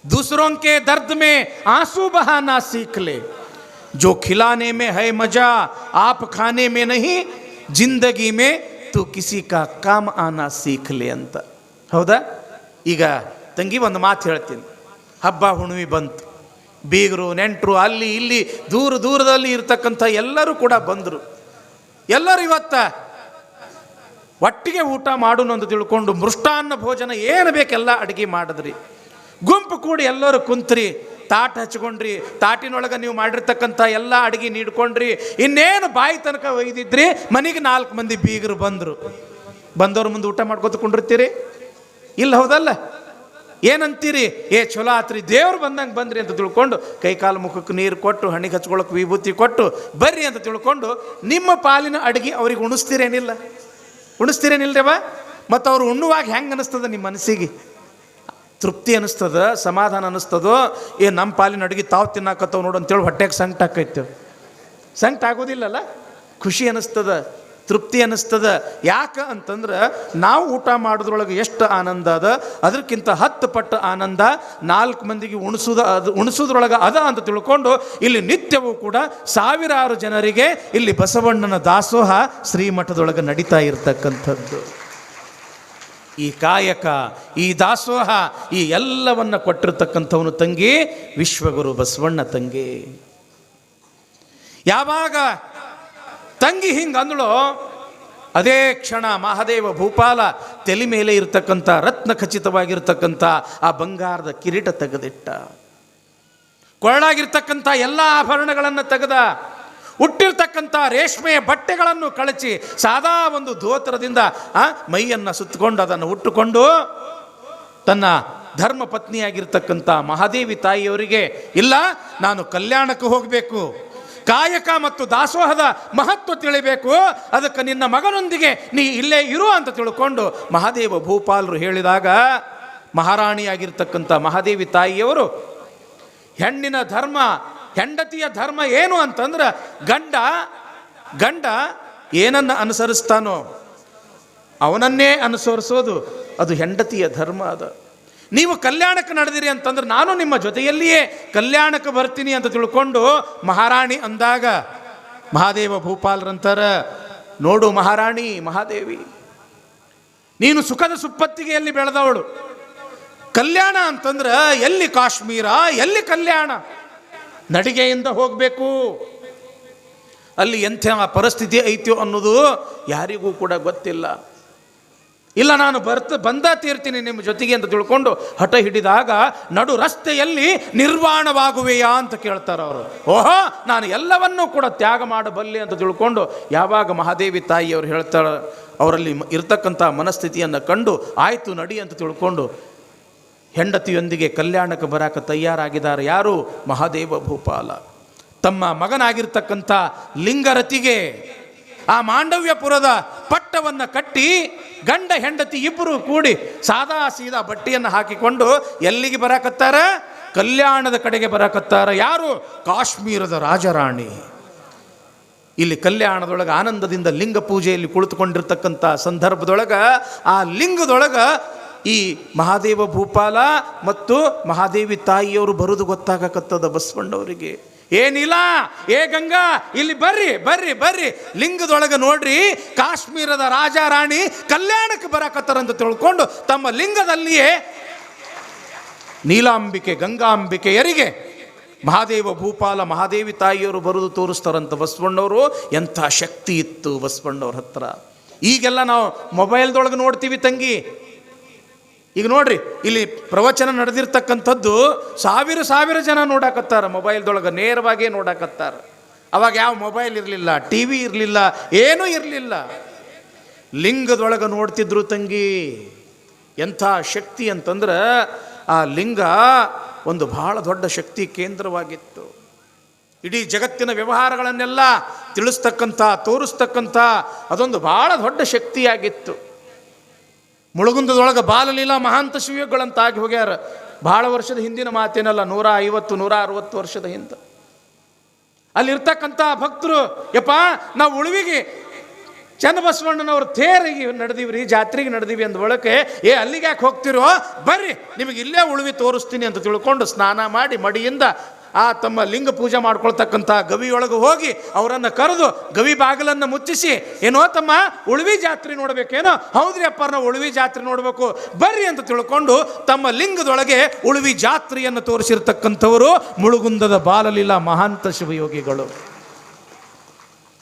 दूसरों के दर्द में आंसू बहाना सीख ले, जो खिलाने में है मजा आप खाने में नहीं, जिंदगी में तू किसी का काम आना सीख ले ಅಂತ. ಹೌದಾ? ಈಗ ತಂಗಿ ಒಂದು ಮಾತು ಹೇಳ್ತೀನಿ. ಹಬ್ಬ ಹುಣ್ಣಿಮೆ ಬಂತು, ಬೀಗರು ನೆಂಟರು ಅಲ್ಲಿ ಇಲ್ಲಿ ದೂರದಲ್ಲಿ ಇರ್ತಕ್ಕಂಥ ಎಲ್ಲರೂ ಕೂಡ ಬಂದರು. ಎಲ್ಲರೂ ಇವತ್ತ ಒಟ್ಟಿಗೆ ಊಟ ಮಾಡೋಣ ಅಂತ ತಿಳ್ಕೊಂಡು ಮೃಷ್ಟಾನ್ನ ಭೋಜನ ಏನು ಬೇಕೆಲ್ಲ ಅಡುಗೆ ಮಾಡಿದ್ರಿ. ಗುಂಪು ಕೂಡಿ ಎಲ್ಲರೂ ಕುಂತ್ರಿ, ತಾಟ ಹಚ್ಕೊಂಡ್ರಿ, ತಾಟಿನೊಳಗೆ ನೀವು ಮಾಡಿರ್ತಕ್ಕಂಥ ಎಲ್ಲ ಅಡುಗೆ ನೀಡ್ಕೊಂಡ್ರಿ. ಇನ್ನೇನು ಬಾಯಿ ತನಕ ಒಯ್ದಿದ್ರಿ, ಮನೆಗೆ 4 ಮಂದಿ ಬೀಗರು ಬಂದರು. ಬಂದವ್ರ ಮುಂದೆ ಊಟ ಮಾಡ್ಕೊತಕೊಂಡಿರ್ತೀರಿ ಇಲ್ಲ? ಹೌದಲ್ಲ? ಏನಂತೀರಿ? ಚಲೋ ಆತ್ರಿ, ದೇವ್ರು ಬಂದಂಗೆ ಬಂದ್ರಿ ಅಂತ ತಿಳ್ಕೊಂಡು ಕೈಕಾಲು ಮುಖಕ್ಕೆ ನೀರು ಕೊಟ್ಟು ಹಣ್ಣಿಗೆ ಹಚ್ಕೊಳಕ್ಕೆ ವಿಭೂತಿ ಕೊಟ್ಟು ಬರ್ರಿ ಅಂತ ತಿಳ್ಕೊಂಡು ನಿಮ್ಮ ಪಾಲಿನ ಅಡುಗೆ ಅವ್ರಿಗೆ ಉಣಿಸ್ತೀರೇನಿಲ್ದೇವ? ಮತ್ತು ಅವ್ರು ಉಣ್ಣುವಾಗ ಹೆಂಗೆ ಅನ್ನಿಸ್ತದ ನಿಮ್ಮ ಮನಸ್ಸಿಗೆ? ತೃಪ್ತಿ ಅನ್ನಿಸ್ತದ, ಸಮಾಧಾನ ಅನ್ನಿಸ್ತದೋ? ನಮ್ಮ ಪಾಲಿನ ಅಡುಗೆ ತಾವು ತಿನ್ನಾಕತ್ತವ ನೋಡು ಅಂತೇಳಿ ಹೊಟ್ಟೆಗೆ ಸಂಕಟ ಆಕೈತೇವೆ? ಸಂಕಟ ಆಗೋದಿಲ್ಲಲ್ಲ, ಖುಷಿ ಅನ್ನಿಸ್ತದ, ತೃಪ್ತಿ ಅನ್ನಿಸ್ತದ. ಯಾಕೆ ಅಂತಂದ್ರೆ ನಾವು ಊಟ ಮಾಡೋದ್ರೊಳಗೆ ಎಷ್ಟು ಆನಂದ ಅದ, ಅದಕ್ಕಿಂತ 10 ಪಟ್ಟು ಆನಂದ 4 ಮಂದಿಗೆ ಉಣಿಸೋದ್ರೊಳಗೆ ಅದ ಅಂತ ತಿಳ್ಕೊಂಡು ಇಲ್ಲಿ ನಿತ್ಯವೂ ಕೂಡ ಸಾವಿರಾರು ಜನರಿಗೆ ಇಲ್ಲಿ ಬಸವಣ್ಣನ ದಾಸೋಹ ಶ್ರೀಮಠದೊಳಗೆ ನಡೀತಾ ಇರತಕ್ಕಂಥದ್ದು. ಈ ಕಾಯಕ, ಈ ದಾಸೋಹ, ಈ ಎಲ್ಲವನ್ನ ಕೊಟ್ಟಿರ್ತಕ್ಕಂಥವನು ತಂಗಿ ವಿಶ್ವಗುರು ಬಸವಣ್ಣ ತಂಗಿ. ಯಾವಾಗ ತಂಗಿ ಹಿಂಗೆ ಅಂದಳು, ಅದೇ ಕ್ಷಣ ಮಹಾದೇವ ಭೂಪಾಲ ತಲೆ ಮೇಲೆ ಇರತಕ್ಕಂಥ ರತ್ನ ಖಚಿತವಾಗಿರ್ತಕ್ಕಂಥ ಆ ಬಂಗಾರದ ಕಿರೀಟ ತೆಗೆದಿಟ್ಟ. ಕೊರಳಾಗಿರ್ತಕ್ಕಂಥ ಎಲ್ಲ ಆಭರಣಗಳನ್ನು ತೆಗೆದ, ಹುಟ್ಟಿರ್ತಕ್ಕಂಥ ರೇಷ್ಮೆಯ ಬಟ್ಟೆಗಳನ್ನು ಕಳಚಿ ಸಾದಾ ಒಂದು ಧೋತ್ರದಿಂದ ಮೈಯನ್ನು ಸುತ್ತಕೊಂಡು ಅದನ್ನು ಉಟ್ಟುಕೊಂಡು ತನ್ನ ಧರ್ಮ ಪತ್ನಿಯಾಗಿರ್ತಕ್ಕಂಥ ಮಹಾದೇವಿ ತಾಯಿಯವರಿಗೆ, ಇಲ್ಲ ನಾನು ಕಲ್ಯಾಣಕ್ಕೆ ಹೋಗಬೇಕು, ಕಾಯಕ ಮತ್ತು ದಾಸೋಹದ ಮಹತ್ವ ತಿಳಿಬೇಕು, ಅದಕ್ಕೆ ನಿನ್ನ ಮಗನೊಂದಿಗೆ ನೀ ಇಲ್ಲೇ ಇರು ಅಂತ ತಿಳ್ಕೊಂಡು ಮಹಾದೇವ ಭೂಪಾಲರು ಹೇಳಿದಾಗ ಮಹಾರಾಣಿಯಾಗಿರ್ತಕ್ಕಂಥ ಮಹಾದೇವಿ ತಾಯಿಯವರು ಹೆಣ್ಣಿನ ಧರ್ಮ, ಹೆಂಡತಿಯ ಧರ್ಮ ಏನು ಅಂತಂದ್ರೆ ಗಂಡ ಏನನ್ನು ಅನುಸರಿಸ್ತಾನೋ ಅವನನ್ನೇ ಅನುಸರಿಸೋದು, ಅದು ಹೆಂಡತಿಯ ಧರ್ಮ. ಅದು ನೀವು ಕಲ್ಯಾಣಕ್ಕೆ ನಡೆದಿರಿ ಅಂತಂದ್ರೆ ನಾನು ನಿಮ್ಮ ಜೊತೆಯಲ್ಲಿಯೇ ಕಲ್ಯಾಣಕ್ಕೆ ಬರ್ತೀನಿ ಅಂತ ತಿಳ್ಕೊಂಡು ಮಹಾರಾಣಿ ಅಂದಾಗ ಮಹಾದೇವ ಭೂಪಾಲರಂತಾರ, ನೋಡು ಮಹಾರಾಣಿ ಮಹಾದೇವಿ, ನೀನು ಸುಖದ ಸುಪ್ಪತ್ತಿಗೆಯಲ್ಲಿ ಬೆಳೆದವಳು. ಕಲ್ಯಾಣ ಅಂತಂದ್ರೆ ಎಲ್ಲಿ ಕಾಶ್ಮೀರ, ಎಲ್ಲಿ ಕಲ್ಯಾಣ? ನಡಿಗೆಯಿಂದ ಹೋಗಬೇಕು. ಅಲ್ಲಿ ಎಂಥ ಪರಿಸ್ಥಿತಿ ಐತ್ಯೋ ಅನ್ನೋದು ಯಾರಿಗೂ ಕೂಡ ಗೊತ್ತಿಲ್ಲ. ಇಲ್ಲ, ನಾನು ಬಂದ ತೀರ್ತೀನಿ ನಿಮ್ಮ ಜೊತೆಗೆ ಅಂತ ತಿಳ್ಕೊಂಡು ಹಠ ಹಿಡಿದಾಗ ನಡು ರಸ್ತೆಯಲ್ಲಿ ನಿರ್ವಾಣವಾಗುವೆಯಾ ಅಂತ ಕೇಳ್ತಾರೆ ಅವರು. ಓಹೋ, ನಾನು ಎಲ್ಲವನ್ನೂ ಕೂಡ ತ್ಯಾಗ ಮಾಡಬಲ್ಲೆ ಅಂತ ತಿಳ್ಕೊಂಡು ಯಾವಾಗ ಮಹಾದೇವಿ ತಾಯಿಯವರು ಹೇಳ್ತಾಳೆ, ಅವರಲ್ಲಿ ಇರ್ತಕ್ಕಂಥ ಮನಸ್ಥಿತಿಯನ್ನು ಕಂಡು ಆಯಿತು ನಡಿ ಅಂತ ತಿಳ್ಕೊಂಡು ಹೆಂಡತಿಯೊಂದಿಗೆ ಕಲ್ಯಾಣಕ್ಕೆ ಬರಾಕ ತಯಾರಾಗಿದ್ದಾರೆ. ಯಾರು? ಮಹಾದೇವ ಭೂಪಾಲ. ತಮ್ಮ ಮಗನಾಗಿರ್ತಕ್ಕಂಥ ಲಿಂಗರತಿಗೆ ಆ ಮಾಂಡವ್ಯಪುರದ ಪಟ್ಟವನ್ನು ಕಟ್ಟಿ ಗಂಡ ಹೆಂಡತಿ ಇಬ್ಬರು ಕೂಡಿ ಸಾದಾ ಸೀದಾ ಬಟ್ಟೆಯನ್ನು ಹಾಕಿಕೊಂಡು ಎಲ್ಲಿಗೆ ಬರಾಕತ್ತಾರ? ಕಲ್ಯಾಣದ ಕಡೆಗೆ ಬರಾಕತ್ತಾರ. ಯಾರು? ಕಾಶ್ಮೀರದ ರಾಜರಾಣಿ. ಇಲ್ಲಿ ಕಲ್ಯಾಣದೊಳಗೆ ಆನಂದದಿಂದ ಲಿಂಗ ಪೂಜೆಯಲ್ಲಿ ಕುಳಿತುಕೊಂಡಿರ್ತಕ್ಕಂಥ ಸಂದರ್ಭದೊಳಗೆ ಆ ಲಿಂಗದೊಳಗೆ ಈ ಮಹಾದೇವ ಭೂಪಾಲ ಮತ್ತು ಮಹಾದೇವಿ ತಾಯಿಯವರು ಬರುವುದು ಗೊತ್ತಾಗಕತ್ತದ ಬಸವಣ್ಣವರಿಗೆ. ಏನಿಲ್ಲ, ಏ ಗಂಗಾ ಇಲ್ಲಿ ಬರ್ರಿ ಬರ್ರಿ ಬರ್ರಿ, ಲಿಂಗದೊಳಗೆ ನೋಡ್ರಿ ಕಾಶ್ಮೀರದ ರಾಜ ರಾಣಿ ಕಲ್ಯಾಣಕ್ಕೆ ಬರಾಕತ್ತಾರಂತ ತಿಳ್ಕೊಂಡು ತಮ್ಮ ಲಿಂಗದಲ್ಲಿಯೇ ನೀಲಾಂಬಿಕೆ ಗಂಗಾಂಬಿಕೆಯರಿಗೆ ಮಹಾದೇವ ಭೂಪಾಲ ಮಹಾದೇವಿ ತಾಯಿಯವರು ಬರುವುದು ತೋರಿಸ್ತಾರಂತ ಬಸವಣ್ಣವರು. ಎಂಥ ಶಕ್ತಿ ಇತ್ತು ಬಸವಣ್ಣವ್ರ ಹತ್ರ. ಈಗೆಲ್ಲ ನಾವು ಮೊಬೈಲ್ದೊಳಗೆ ನೋಡ್ತೀವಿ ತಂಗಿ. ಈಗ ನೋಡ್ರಿ, ಇಲ್ಲಿ ಪ್ರವಚನ ನಡೆದಿರ್ತಕ್ಕಂಥದ್ದು ಸಾವಿರ ಜನ ನೋಡಾಕತ್ತಾರ, ಮೊಬೈಲ್ದೊಳಗೆ ನೇರವಾಗೇ ನೋಡಾಕತ್ತಾರ. ಅವಾಗ ಯಾವ ಮೊಬೈಲ್ ಇರಲಿಲ್ಲ, ಟಿ ವಿ ಇರಲಿಲ್ಲ, ಏನೂ ಇರಲಿಲ್ಲ. ಲಿಂಗದೊಳಗೆ ನೋಡ್ತಿದ್ರು ತಂಗಿ. ಎಂಥ ಶಕ್ತಿ ಅಂತಂದ್ರೆ ಆ ಲಿಂಗ ಒಂದು ಬಹಳ ದೊಡ್ಡ ಶಕ್ತಿ ಕೇಂದ್ರವಾಗಿತ್ತು. ಇಡೀ ಜಗತ್ತಿನ ವ್ಯವಹಾರಗಳನ್ನೆಲ್ಲ ತಿಳಿಸ್ತಕ್ಕಂಥ ತೋರಿಸ್ತಕ್ಕಂಥ ಅದೊಂದು ಬಹಳ ದೊಡ್ಡ ಶಕ್ತಿಯಾಗಿತ್ತು. ಮುಳುಗುಂದದೊಳಗೆ ಬಾಲಲೀಲಾ ಮಹಾಂತ ಶಿವಗಳಂತಾಗಿ ಹೋಗ್ಯಾರ. ಭಾಳ ವರ್ಷದ ಹಿಂದಿನ ಮಾತೇನಲ್ಲ, 150-160 ವರ್ಷದ ಹಿಂದೆ. ಅಲ್ಲಿರ್ತಕ್ಕಂಥ ಭಕ್ತರು, ಯಪ್ಪ ನಾವು ಉಳುವಿಗೆ ಚನ್ನಬಸವಣ್ಣನವ್ರ ತೇರಿಗೆ ನಡೆದೀವಿ ರೀ, ಜಾತ್ರೆಗೆ ನಡೆದೀವಿ ಅಂದ ಬಳಕೆ, ಅಲ್ಲಿಗೆ ಯಾಕೆ ಹೋಗ್ತಿರೋ, ಬರ್ರಿ ನಿಮಗೆ ಇಲ್ಲೇ ಉಳುವಿ ತೋರಿಸ್ತೀನಿ ಅಂತ ತಿಳ್ಕೊಂಡು ಸ್ನಾನ ಮಾಡಿ ಮಡಿಯಿಂದ ಆ ತಮ್ಮ ಲಿಂಗ ಪೂಜೆ ಮಾಡ್ಕೊಳ್ತಕ್ಕಂಥ ಗವಿಯೊಳಗೆ ಹೋಗಿ ಅವರನ್ನು ಕರೆದು ಗವಿ ಬಾಗಿಲನ್ನು ಮುಚ್ಚಿಸಿ, ಏನೋ ತಮ್ಮ ಉಳುವಿ ಜಾತ್ರೆ ನೋಡಬೇಕೇನೋ? ಹೌದ್ರಿ ಅಪ್ಪ, ನಾವು ಉಳುವಿ ಜಾತ್ರೆ ನೋಡಬೇಕು ಬರ್ರಿ ಅಂತ ತಿಳ್ಕೊಂಡು ತಮ್ಮ ಲಿಂಗದೊಳಗೆ ಉಳುವಿ ಜಾತ್ರೆಯನ್ನು ತೋರಿಸಿರ್ತಕ್ಕಂಥವರು ಮುಳುಗುಂದದ ಬಾಲಲೀಲಾ ಮಹಾಂತ ಶಿವಯೋಗಿಗಳು.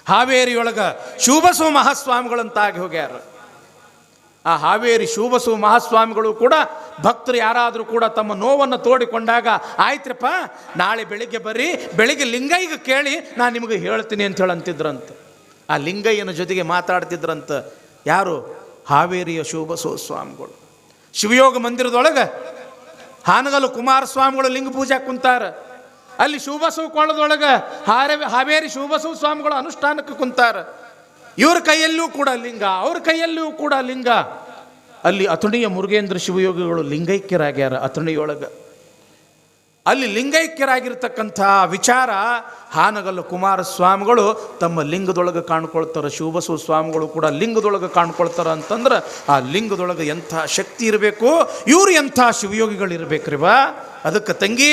ಹಾವೇರಿಯೊಳಗೆ ಶಿವಬಸವ ಮಹಾಸ್ವಾಮಿಗಳಂತಾಗಿ ಹೋಗ್ಯಾರ. ಆ ಹಾವೇರಿ ಶಿವಬಸವ ಮಹಾಸ್ವಾಮಿಗಳು ಕೂಡ ಭಕ್ತರು ಯಾರಾದರೂ ಕೂಡ ತಮ್ಮ ನೋವನ್ನು ತೋಡಿಕೊಂಡಾಗ, ಆಯ್ತ್ರಪ್ಪ ನಾಳೆ ಬೆಳಿಗ್ಗೆ ಬರ್ರಿ, ಬೆಳಿಗ್ಗೆ ಲಿಂಗಯ್ಯಗೆ ಕೇಳಿ ನಾನು ನಿಮಗೆ ಹೇಳ್ತೀನಿ ಅಂತ ಹೇಳಿ ಅಂತಿದ್ರಂತ. ಆ ಲಿಂಗಯ್ಯನ ಜೊತೆಗೆ ಮಾತಾಡ್ತಿದ್ರಂತ. ಯಾರು? ಹಾವೇರಿಯ ಶಿವಬಸವ ಸ್ವಾಮಿಗಳು. ಶಿವಯೋಗ ಮಂದಿರದೊಳಗೆ ಹಾನಗಲ್ಲು ಕುಮಾರಸ್ವಾಮಿಗಳು ಲಿಂಗ ಪೂಜೆ ಕುಂತಾರ. ಅಲ್ಲಿ ಶಿವಬಸವ ಕೊಳ್ಳದೊಳಗೆ ಹಾವೇರಿ ಶಿವಬಸವ ಸ್ವಾಮಿಗಳು ಅನುಷ್ಠಾನಕ್ಕೆ ಕುಂತಾರ. ಇವ್ರ ಕೈಯಲ್ಲೂ ಕೂಡ ಲಿಂಗ, ಅವ್ರ ಕೈಯಲ್ಲೂ ಕೂಡ ಲಿಂಗ. ಅಲ್ಲಿ ಅಥಣಿಯ ಮುರುಗೇಂದ್ರ ಶಿವಯೋಗಿಗಳು ಲಿಂಗೈಕ್ಯರಾಗ್ಯಾರ ಅಥಣಿಯೊಳಗೆ. ಅಲ್ಲಿ ಲಿಂಗೈಕ್ಯರಾಗಿರ್ತಕ್ಕಂಥ ವಿಚಾರ ಹಾನಗಲ್ಲು ಕುಮಾರಸ್ವಾಮಿಗಳು ತಮ್ಮ ಲಿಂಗದೊಳಗೆ ಕಾಣ್ಕೊಳ್ತಾರೆ. ಶಿವಬಸವ ಸ್ವಾಮಿಗಳು ಕೂಡ ಲಿಂಗದೊಳಗೆ ಕಾಣ್ಕೊಳ್ತಾರೆ. ಅಂತಂದ್ರೆ ಆ ಲಿಂಗದೊಳಗೆ ಎಂಥ ಶಕ್ತಿ ಇರಬೇಕು, ಇವರು ಎಂಥ ಶಿವಯೋಗಿಗಳು ಇರಬೇಕ್ರಿವಾ. ಅದಕ್ಕೆ ತಂಗಿ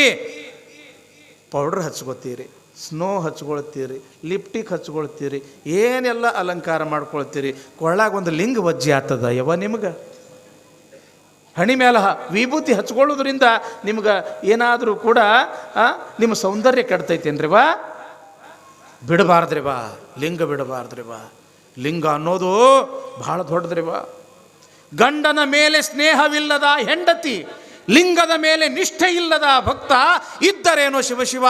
ಪೌಡ್ರ್ ಹಚ್ಕೋತೀರಿ, ಸ್ನೋ ಹಚ್ಕೊಳ್ತೀರಿ, ಲಿಪ್ಟಿಕ್ ಹಚ್ಕೊಳ್ತೀರಿ, ಏನೆಲ್ಲ ಅಲಂಕಾರ ಮಾಡ್ಕೊಳ್ತೀರಿ, ಕೊಳ್ಳಾಗ ಒಂದು ಲಿಂಗ ವಜ್ಜೆ ಆಗ್ತದ ಯವ ನಿಮ್ಗೆ. ಹಣಿ ಮೇಲೆ ವಿಭೂತಿ ಹಚ್ಕೊಳ್ಳೋದ್ರಿಂದ ನಿಮ್ಗೆ ಏನಾದರೂ ಕೂಡ ನಿಮ್ಮ ಸೌಂದರ್ಯ ಕೆಡ್ತೈತೇನ್ರಿವಾ? ಬಿಡಬಾರ್ದ್ರಿವಾ, ಲಿಂಗ ಬಿಡಬಾರ್ದ್ರಿವಾ. ಲಿಂಗ ಅನ್ನೋದು ಬಹಳ ದೊಡ್ಡದ್ರಿವಾ. ಗಂಡನ ಮೇಲೆ ಸ್ನೇಹವಿಲ್ಲದ ಹೆಂಡತಿ, ಲಿಂಗದ ಮೇಲೆ ನಿಷ್ಠೆ ಇಲ್ಲದ ಭಕ್ತ, ಇದ್ದರೇನೋ ಶಿವಶಿವ,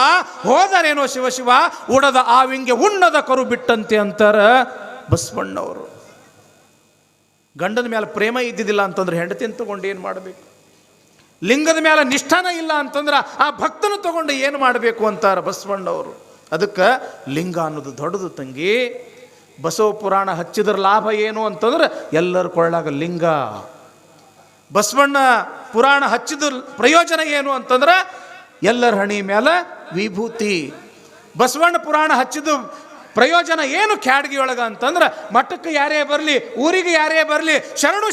ಹೋದರೇನೋ ಶಿವಶಿವ, ಉಡದ ಆವಿಂಗೆ ಉಣ್ಣದ ಕರು ಬಿಟ್ಟಂತೆ ಅಂತಾರ ಬಸವಣ್ಣವರು. ಗಂಡನ ಮೇಲೆ ಪ್ರೇಮ ಇದ್ದಿದ್ದಿಲ್ಲ ಅಂತಂದ್ರೆ ಹೆಂಡತಿನ ತಗೊಂಡು ಏನು ಮಾಡಬೇಕು? ಲಿಂಗದ ಮೇಲೆ ನಿಷ್ಠಾನ ಇಲ್ಲ ಅಂತಂದ್ರೆ ಆ ಭಕ್ತನ ತಗೊಂಡು ಏನು ಮಾಡಬೇಕು ಅಂತಾರ ಬಸವಣ್ಣವರು. ಅದಕ್ಕೆ ಲಿಂಗ ಅನ್ನೋದು ದೊಡ್ಡದು ತಂಗಿ. ಬಸವ ಪುರಾಣ ಹಚ್ಚಿದ್ರ ಲಾಭ ಏನು ಅಂತಂದ್ರೆ ಎಲ್ಲರ ಕೊಳ್ಳಾಗ ಲಿಂಗ. ಬಸವಣ್ಣ ಪುರಾಣ ಹಚ್ಚಿದ ಪ್ರಯೋಜನ ಏನು ಅಂತಂದ್ರೆ ಎಲ್ಲರ ಹಣಿ ಮೇಲೆ ವಿಭೂತಿ. ಬಸವಣ್ಣ ಪುರಾಣ ಹಚ್ಚಿದ ಪ್ರಯೋಜನ ಏನು ಕ್ಯಾಡ್ಗಿಯೊಳಗೆ ಅಂತಂದ್ರೆ, ಮಠಕ್ಕೆ ಯಾರೇ ಬರಲಿ, ಊರಿಗೆ ಯಾರೇ ಬರಲಿ,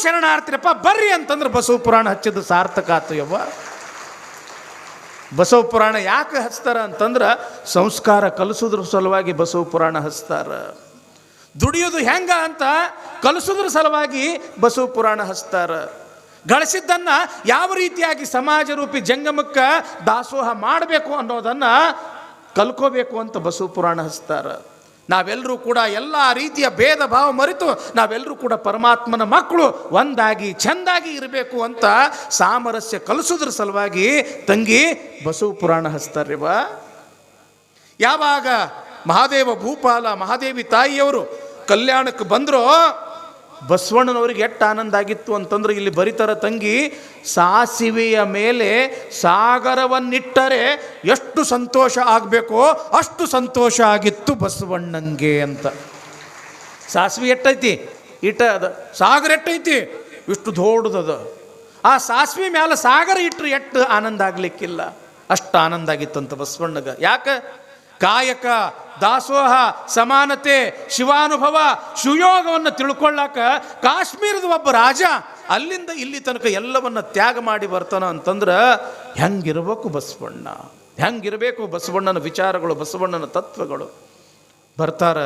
ಶರಣಾರ್ಥಿರಪ್ಪ ಬರ್ರಿ ಅಂತಂದ್ರೆ ಬಸವ ಪುರಾಣ ಹಚ್ಚಿದ್ದು ಸಾರ್ಥಕ ಆತು ಯವ್ವ. ಬಸವ ಪುರಾಣ ಯಾಕೆ ಹಚ್ತಾರ ಅಂತಂದ್ರೆ ಸಂಸ್ಕಾರ ಕಲಿಸೋದ್ರ ಸಲುವಾಗಿ ಬಸವ ಪುರಾಣ ಹಚ್ತಾರ. ದುಡಿಯೋದು ಹೆಂಗ ಅಂತ ಕಲಿಸೋದ್ರ ಸಲುವಾಗಿ ಬಸವ ಪುರಾಣ ಹಚ್ತಾರ. ಗಳಿಸಿದ್ದನ್ನು ಯಾವ ರೀತಿಯಾಗಿ ಸಮಾಜ ರೂಪಿ ಜಂಗಮಕ್ಕೆ ದಾಸೋಹ ಮಾಡಬೇಕು ಅನ್ನೋದನ್ನು ಕಲ್ಕೋಬೇಕು ಅಂತ ಬಸವ ಪುರಾಣ ಹಚ್ತಾರ. ನಾವೆಲ್ಲರೂ ಕೂಡ ಎಲ್ಲ ರೀತಿಯ ಭೇದ ಭಾವ ಮರೆತು ನಾವೆಲ್ಲರೂ ಕೂಡ ಪರಮಾತ್ಮನ ಮಕ್ಕಳು ಒಂದಾಗಿ ಚೆಂದಾಗಿ ಇರಬೇಕು ಅಂತ ಸಾಮರಸ್ಯ ಕಲಿಸೋದ್ರ ಸಲುವಾಗಿ ತಂಗಿ ಬಸವ ಪುರಾಣ ಹಚ್ತಾರ್ರಿ ಬಾ. ಯಾವಾಗ ಮಹಾದೇವ ಭೂಪಾಲ ಮಹಾದೇವಿ ತಾಯಿಯವರು ಕಲ್ಯಾಣಕ್ಕೆ ಬಂದರೋ ಬಸವಣ್ಣನವ್ರಿಗೆ ಎಷ್ಟು ಆನಂದ ಆಗಿತ್ತು ಅಂತಂದ್ರೆ ಇಲ್ಲಿ ಬರೀತಾರ ತಂಗಿ, ಸಾಸಿವೆಯ ಮೇಲೆ ಸಾಗರವನ್ನಿಟ್ಟರೆ ಎಷ್ಟು ಸಂತೋಷ ಆಗಬೇಕೋ ಅಷ್ಟು ಸಂತೋಷ ಆಗಿತ್ತು ಬಸವಣ್ಣಂಗೆ ಅಂತ. ಸಾಸಿವೆ ಎಟ್ಟೈತಿ ಇಟ್ಟ ಅದ, ಸಾಗರ ಎಟ್ಟೈತಿ ಇಷ್ಟು ದೊಡ್ಡದದ. ಆ ಸಾಸಿವೆ ಮ್ಯಾಲ ಸಾಗರ ಇಟ್ಟರೆ ಎಷ್ಟು ಆನಂದ ಆಗ್ಲಿಕ್ಕಿಲ್ಲ, ಅಷ್ಟು ಆನಂದ ಆಗಿತ್ತಂತ ಬಸವಣ್ಣಗ. ಯಾಕೆ? ಕಾಯಕ, ದಾಸೋಹ, ಸಮಾನತೆ, ಶಿವಾನುಭವ, ಶಿವಯೋಗವನ್ನು ತಿಳ್ಕೊಳ್ಳಾಕ ಕಾಶ್ಮೀರದ ಒಬ್ಬ ರಾಜ ಅಲ್ಲಿಂದ ಇಲ್ಲಿ ತನಕ ಎಲ್ಲವನ್ನ ತ್ಯಾಗ ಮಾಡಿ ಬರ್ತಾನ ಅಂತಂದ್ರೆ ಹೆಂಗಿರ್ಬೇಕು ಬಸವಣ್ಣ, ಹೆಂಗಿರಬೇಕು ಬಸವಣ್ಣನ ವಿಚಾರಗಳು, ಬಸವಣ್ಣನ ತತ್ವಗಳು. ಬರ್ತಾರ,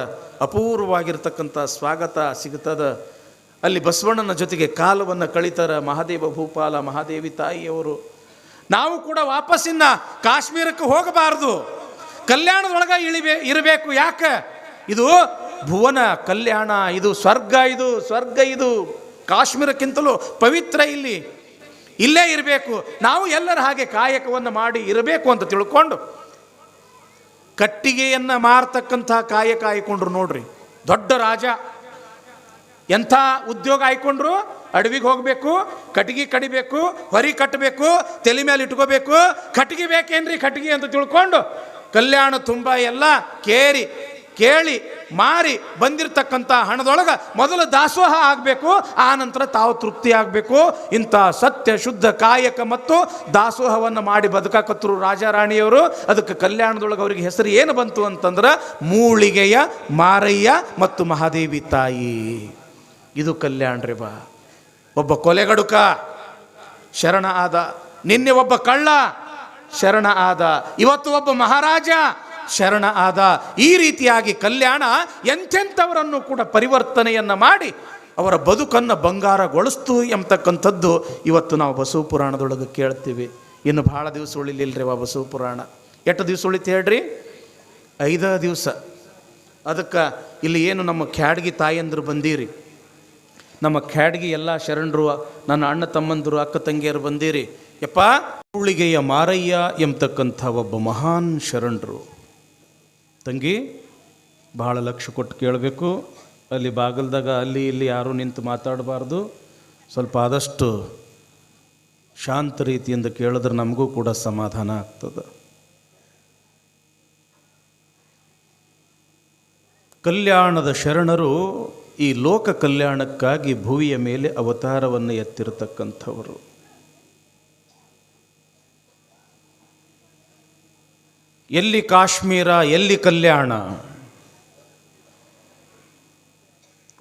ಅಪೂರ್ವವಾಗಿರ್ತಕ್ಕಂಥ ಸ್ವಾಗತ ಸಿಗ್ತದ. ಅಲ್ಲಿ ಬಸವಣ್ಣನ ಜೊತೆಗೆ ಕಾಲವನ್ನು ಕಳೀತಾರ ಮಹಾದೇವ ಭೂಪಾಲ ಮಹಾದೇವಿ ತಾಯಿಯವರು. ನಾವು ಕೂಡ ವಾಪಸ್ಸಿನ ಕಾಶ್ಮೀರಕ್ಕೆ ಹೋಗಬಾರ್ದು, ಕಲ್ಯಾಣದೊಳಗೆ ಇರಬೇಕು. ಯಾಕೆ? ಇದು ಭುವನ ಕಲ್ಯಾಣ, ಇದು ಸ್ವರ್ಗ, ಇದು ಸ್ವರ್ಗ, ಇದು ಕಾಶ್ಮೀರಕ್ಕಿಂತಲೂ ಪವಿತ್ರ. ಇಲ್ಲೇ ಇರಬೇಕು. ನಾವು ಎಲ್ಲರ ಹಾಗೆ ಕಾಯಕವನ್ನು ಮಾಡಿ ಇರಬೇಕು ಅಂತ ತಿಳ್ಕೊಂಡು ಕಟ್ಟಿಗೆಯನ್ನು ಮಾರ್ತಕ್ಕಂಥ ಕಾಯಕ ಆಯ್ಕೊಂಡ್ರು ನೋಡ್ರಿ. ದೊಡ್ಡ ರಾಜ ಎಂಥ ಉದ್ಯೋಗ ಆಯ್ಕೊಂಡ್ರು, ಅಡವಿಗೆ ಹೋಗಬೇಕು, ಕಟ್ಟಿಗೆ ಕಡಿಬೇಕು, ಹೊರಿ ಕಟ್ಟಬೇಕು, ತಲೆ ಮೇಲೆ ಇಟ್ಕೋಬೇಕು. ಕಟ್ಟಿಗೆ ಬೇಕೇನ್ರಿ ಕಟ್ಟಿಗೆ ಅಂತ ತಿಳ್ಕೊಂಡು ಕಲ್ಯಾಣ ತುಂಬ ಎಲ್ಲ ಕೇಳಿ ಮಾರಿ ಬಂದಿರತಕ್ಕಂಥ ಹಣದೊಳಗೆ ಮೊದಲು ದಾಸೋಹ ಆಗಬೇಕು, ಆ ನಂತರ ತಾವು ತೃಪ್ತಿ ಆಗಬೇಕು. ಇಂಥ ಸತ್ಯ ಶುದ್ಧ ಕಾಯಕ ಮತ್ತು ದಾಸೋಹವನ್ನು ಮಾಡಿ ಬದುಕಾಕತ್ರು ರಾಜಾರಾಣಿಯವರು. ಅದಕ್ಕೆ ಕಲ್ಯಾಣದೊಳಗೆ ಅವರಿಗೆ ಹೆಸರು ಏನು ಬಂತು ಅಂತಂದ್ರೆ ಮೂಳಿಗೆಯ ಮಾರಯ್ಯ ಮತ್ತು ಮಹಾದೇವಿ ತಾಯಿ. ಇದು ಕಲ್ಯಾಣ ರೀ ಬಾ. ಒಬ್ಬ ಕೊಲೆಗಡುಕ ಶರಣ ಆದ, ನಿನ್ನೆ ಒಬ್ಬ ಕಳ್ಳ ಶರಣ ಆದ, ಇವತ್ತು ಒಬ್ಬ ಮಹಾರಾಜ ಶರಣ ಆದ. ಈ ರೀತಿಯಾಗಿ ಕಲ್ಯಾಣ ಎಂಥೆಂಥವರನ್ನು ಕೂಡ ಪರಿವರ್ತನೆಯನ್ನು ಮಾಡಿ ಅವರ ಬದುಕನ್ನು ಬಂಗಾರಗೊಳಿಸ್ತು ಎಂಬತಕ್ಕಂಥದ್ದು ಇವತ್ತು ನಾವು ಬಸವ ಪುರಾಣದೊಳಗೆ ಕೇಳ್ತೀವಿ. ಇನ್ನು ಭಾಳ ದಿವಸ ಉಳಿಲಿಲ್ಲರಿ ಬಸವ ಪುರಾಣ. ಎಷ್ಟು ದಿವಸ ಉಳಿತು ಹೇಳ್ರಿ? 5 ದಿವಸ. ಅದಕ್ಕೆ ಇಲ್ಲಿ ಏನು ನಮ್ಮ ಖ್ಯಾಡ್ಗಿ ತಾಯಂದರು ಬಂದೀರಿ, ನಮ್ಮ ಖ್ಯಾಡ್ಗಿ ಎಲ್ಲ ಶರಣರು, ನನ್ನ ಅಣ್ಣ ತಮ್ಮಂದರು ಅಕ್ಕ ತಂಗಿಯರು ಬಂದೀರಿ. ಯಪ್ಪ, ಮೂಳಿಗೆಯ ಮಾರಯ್ಯ ಎಂಬತಕ್ಕಂಥ ಒಬ್ಬ ಮಹಾನ್ ಶರಣರು. ತಂಗಿ ಭಾಳ ಲಕ್ಷ್ಯ ಕೊಟ್ಟು ಕೇಳಬೇಕು. ಅಲ್ಲಿ ಬಾಗಲ್ದಾಗ ಅಲ್ಲಿ ಇಲ್ಲಿ ಯಾರೂ ನಿಂತು ಮಾತಾಡಬಾರ್ದು. ಸ್ವಲ್ಪ ಆದಷ್ಟು ಶಾಂತ ರೀತಿಯಿಂದ ಕೇಳಿದ್ರೆ ನಮಗೂ ಕೂಡ ಸಮಾಧಾನ ಆಗ್ತದೆ. ಕಲ್ಯಾಣದ ಶರಣರು ಈ ಲೋಕ ಕಲ್ಯಾಣಕ್ಕಾಗಿ ಭುವಿಯ ಮೇಲೆ ಅವತಾರವನ್ನು ಎತ್ತಿರತಕ್ಕಂಥವರು. ಎಲ್ಲಿ ಕಾಶ್ಮೀರ, ಎಲ್ಲಿ ಕಲ್ಯಾಣ?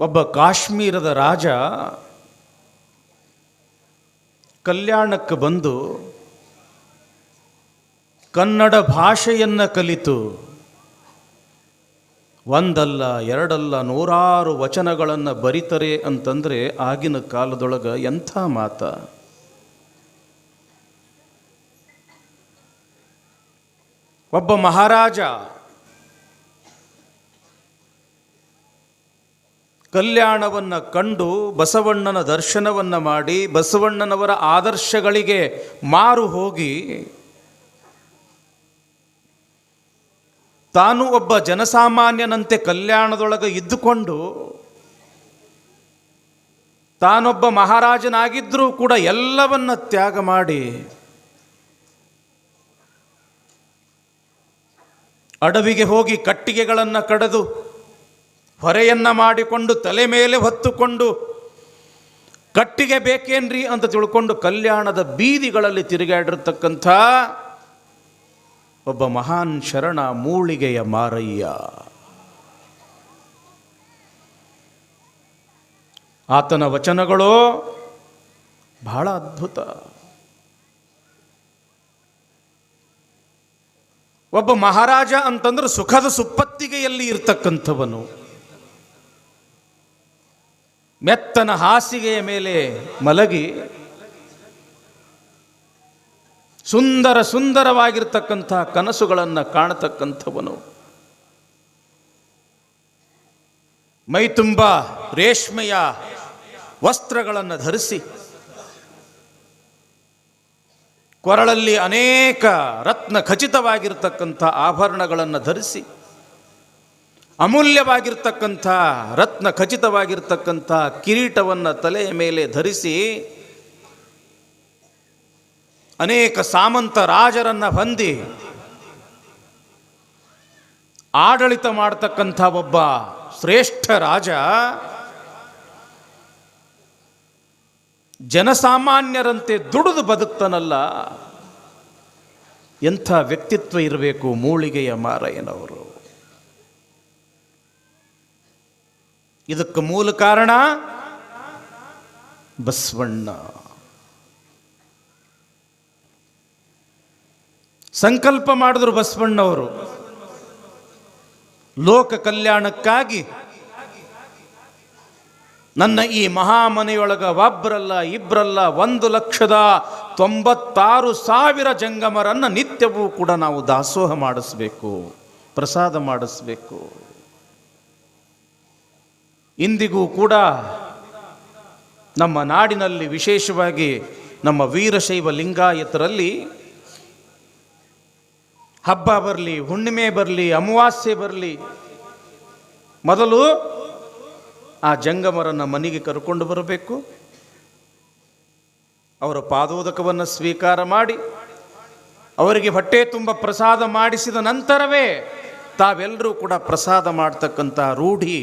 ಒಬ್ಬ ಕಾಶ್ಮೀರದ ರಾಜ ಕಲ್ಯಾಣಕ್ಕೆ ಬಂದು ಕನ್ನಡ ಭಾಷೆಯನ್ನು ಕಲಿತು ಒಂದಲ್ಲ ಎರಡಲ್ಲ 100 ವಚನಗಳನ್ನು ಬರಿತಾರೆ ಅಂತಂದರೆ ಆಗಿನ ಕಾಲದೊಳಗೆ ಎಂಥ ಮಾತ. ಒಬ್ಬ ಮಹಾರಾಜ ಕಲ್ಯಾಣವನ್ನು ಕಂಡು ಬಸವಣ್ಣನ ದರ್ಶನವನ್ನು ಮಾಡಿ ಬಸವಣ್ಣನವರ ಆದರ್ಶಗಳಿಗೆ ಮಾರು ಹೋಗಿ ತಾನು ಒಬ್ಬ ಜನಸಾಮಾನ್ಯನಂತೆ ಕಲ್ಯಾಣದೊಳಗೆ ಇದ್ದುಕೊಂಡು ತಾನೊಬ್ಬ ಮಹಾರಾಜನಾಗಿದ್ದರೂ ಕೂಡ ಎಲ್ಲವನ್ನ ತ್ಯಾಗ ಮಾಡಿ ಅಡವಿಗೆ ಹೋಗಿ ಕಟ್ಟಿಗೆಗಳನ್ನು ಕಡಿದು ಹೊರೆಯನ್ನು ಮಾಡಿಕೊಂಡು ತಲೆ ಮೇಲೆ ಹೊತ್ತುಕೊಂಡು ಕಟ್ಟಿಗೆ ಬೇಕೇನ್ರಿ ಅಂತ ತಿಳ್ಕೊಂಡು ಕಲ್ಯಾಣದ ಬೀದಿಗಳಲ್ಲಿ ತಿರುಗಾಡಿರ್ತಕ್ಕಂಥ ಒಬ್ಬ ಮಹಾನ್ ಶರಣ ಮೂಳಿಗೆಯ ಮಾರಯ್ಯ. ಆತನ ವಚನಗಳು ಬಹಳ ಅದ್ಭುತ. ಒಬ್ಬ ಮಹಾರಾಜ ಅಂತಂದ್ರೆ ಸುಖದ ಸುಪ್ಪತ್ತಿಗೆಯಲ್ಲಿ ಇರ್ತಕ್ಕಂಥವನು. ಮೆತ್ತನ ಹಾಸಿಗೆಯ ಮೇಲೆ ಮಲಗಿ ಸುಂದರವಾಗಿರ್ತಕ್ಕಂಥ ಕನಸುಗಳನ್ನು ಕಾಣತಕ್ಕಂಥವನು. ಮೈ ತುಂಬ ರೇಷ್ಮೆಯ ವಸ್ತ್ರಗಳನ್ನು ಧರಿಸಿ, ಕೊರಳಲ್ಲಿ ಅನೇಕ ರತ್ನ ಖಚಿತವಾಗಿರ್ತಕ್ಕಂಥ ಆಭರಣಗಳನ್ನು ಧರಿಸಿ, ಅಮೂಲ್ಯವಾಗಿರ್ತಕ್ಕಂಥ ರತ್ನ ಖಚಿತವಾಗಿರ್ತಕ್ಕಂಥ ಕಿರೀಟವನ್ನು ತಲೆಯ ಮೇಲೆ ಧರಿಸಿ, ಅನೇಕ ಸಾಮಂತ ರಾಜರನ್ನು ಹೊಂದಿ ಆಡಳಿತ ಮಾಡತಕ್ಕಂಥ ಒಬ್ಬ ಶ್ರೇಷ್ಠ ರಾಜ ಜನಸಾಮಾನ್ಯರಂತೆ ದುಡಿದು ಬದುಕ್ತಾನಲ್ಲ, ಎಂಥ ವ್ಯಕ್ತಿತ್ವ ಇರಬೇಕು ಮೂಳಿಗೆಯ ಮಾರಯ್ಯನವರು. ಇದಕ್ಕೆ ಮೂಲ ಕಾರಣ ಬಸವಣ್ಣ. ಸಂಕಲ್ಪ ಮಾಡಿದ್ರು ಬಸವಣ್ಣವರು, ಲೋಕ ಕಲ್ಯಾಣಕ್ಕಾಗಿ ನನ್ನ ಈ ಮಹಾಮನೆಯೊಳಗ ಒಬ್ಬರಲ್ಲ ಇಬ್ಬರಲ್ಲ 1,96,000 ಜಂಗಮರನ್ನು ನಿತ್ಯವೂ ಕೂಡ ನಾವು ದಾಸೋಹ ಮಾಡಿಸ್ಬೇಕು, ಪ್ರಸಾದ ಮಾಡಿಸ್ಬೇಕು. ಇಂದಿಗೂ ಕೂಡ ನಮ್ಮ ನಾಡಿನಲ್ಲಿ, ವಿಶೇಷವಾಗಿ ನಮ್ಮ ವೀರಶೈವ ಲಿಂಗಾಯತರಲ್ಲಿ ಹಬ್ಬ ಬರಲಿ, ಹುಣ್ಣಿಮೆ ಬರಲಿ, ಅಮಾವಾಸ್ಯೆ ಬರಲಿ, ಮೊದಲು ಆ ಜಂಗಮರನ್ನು ಮನೆಗೆ ಕರ್ಕೊಂಡು ಬರಬೇಕು. ಅವರ ಪಾದೋದಕವನ್ನು ಸ್ವೀಕಾರ ಮಾಡಿ ಅವರಿಗೆ ಹೊಟ್ಟೆ ತುಂಬ ಪ್ರಸಾದ ಮಾಡಿಸಿದ ನಂತರವೇ ತಾವೆಲ್ಲರೂ ಕೂಡ ಪ್ರಸಾದ ಮಾಡ್ತಕ್ಕಂಥ ರೂಢಿ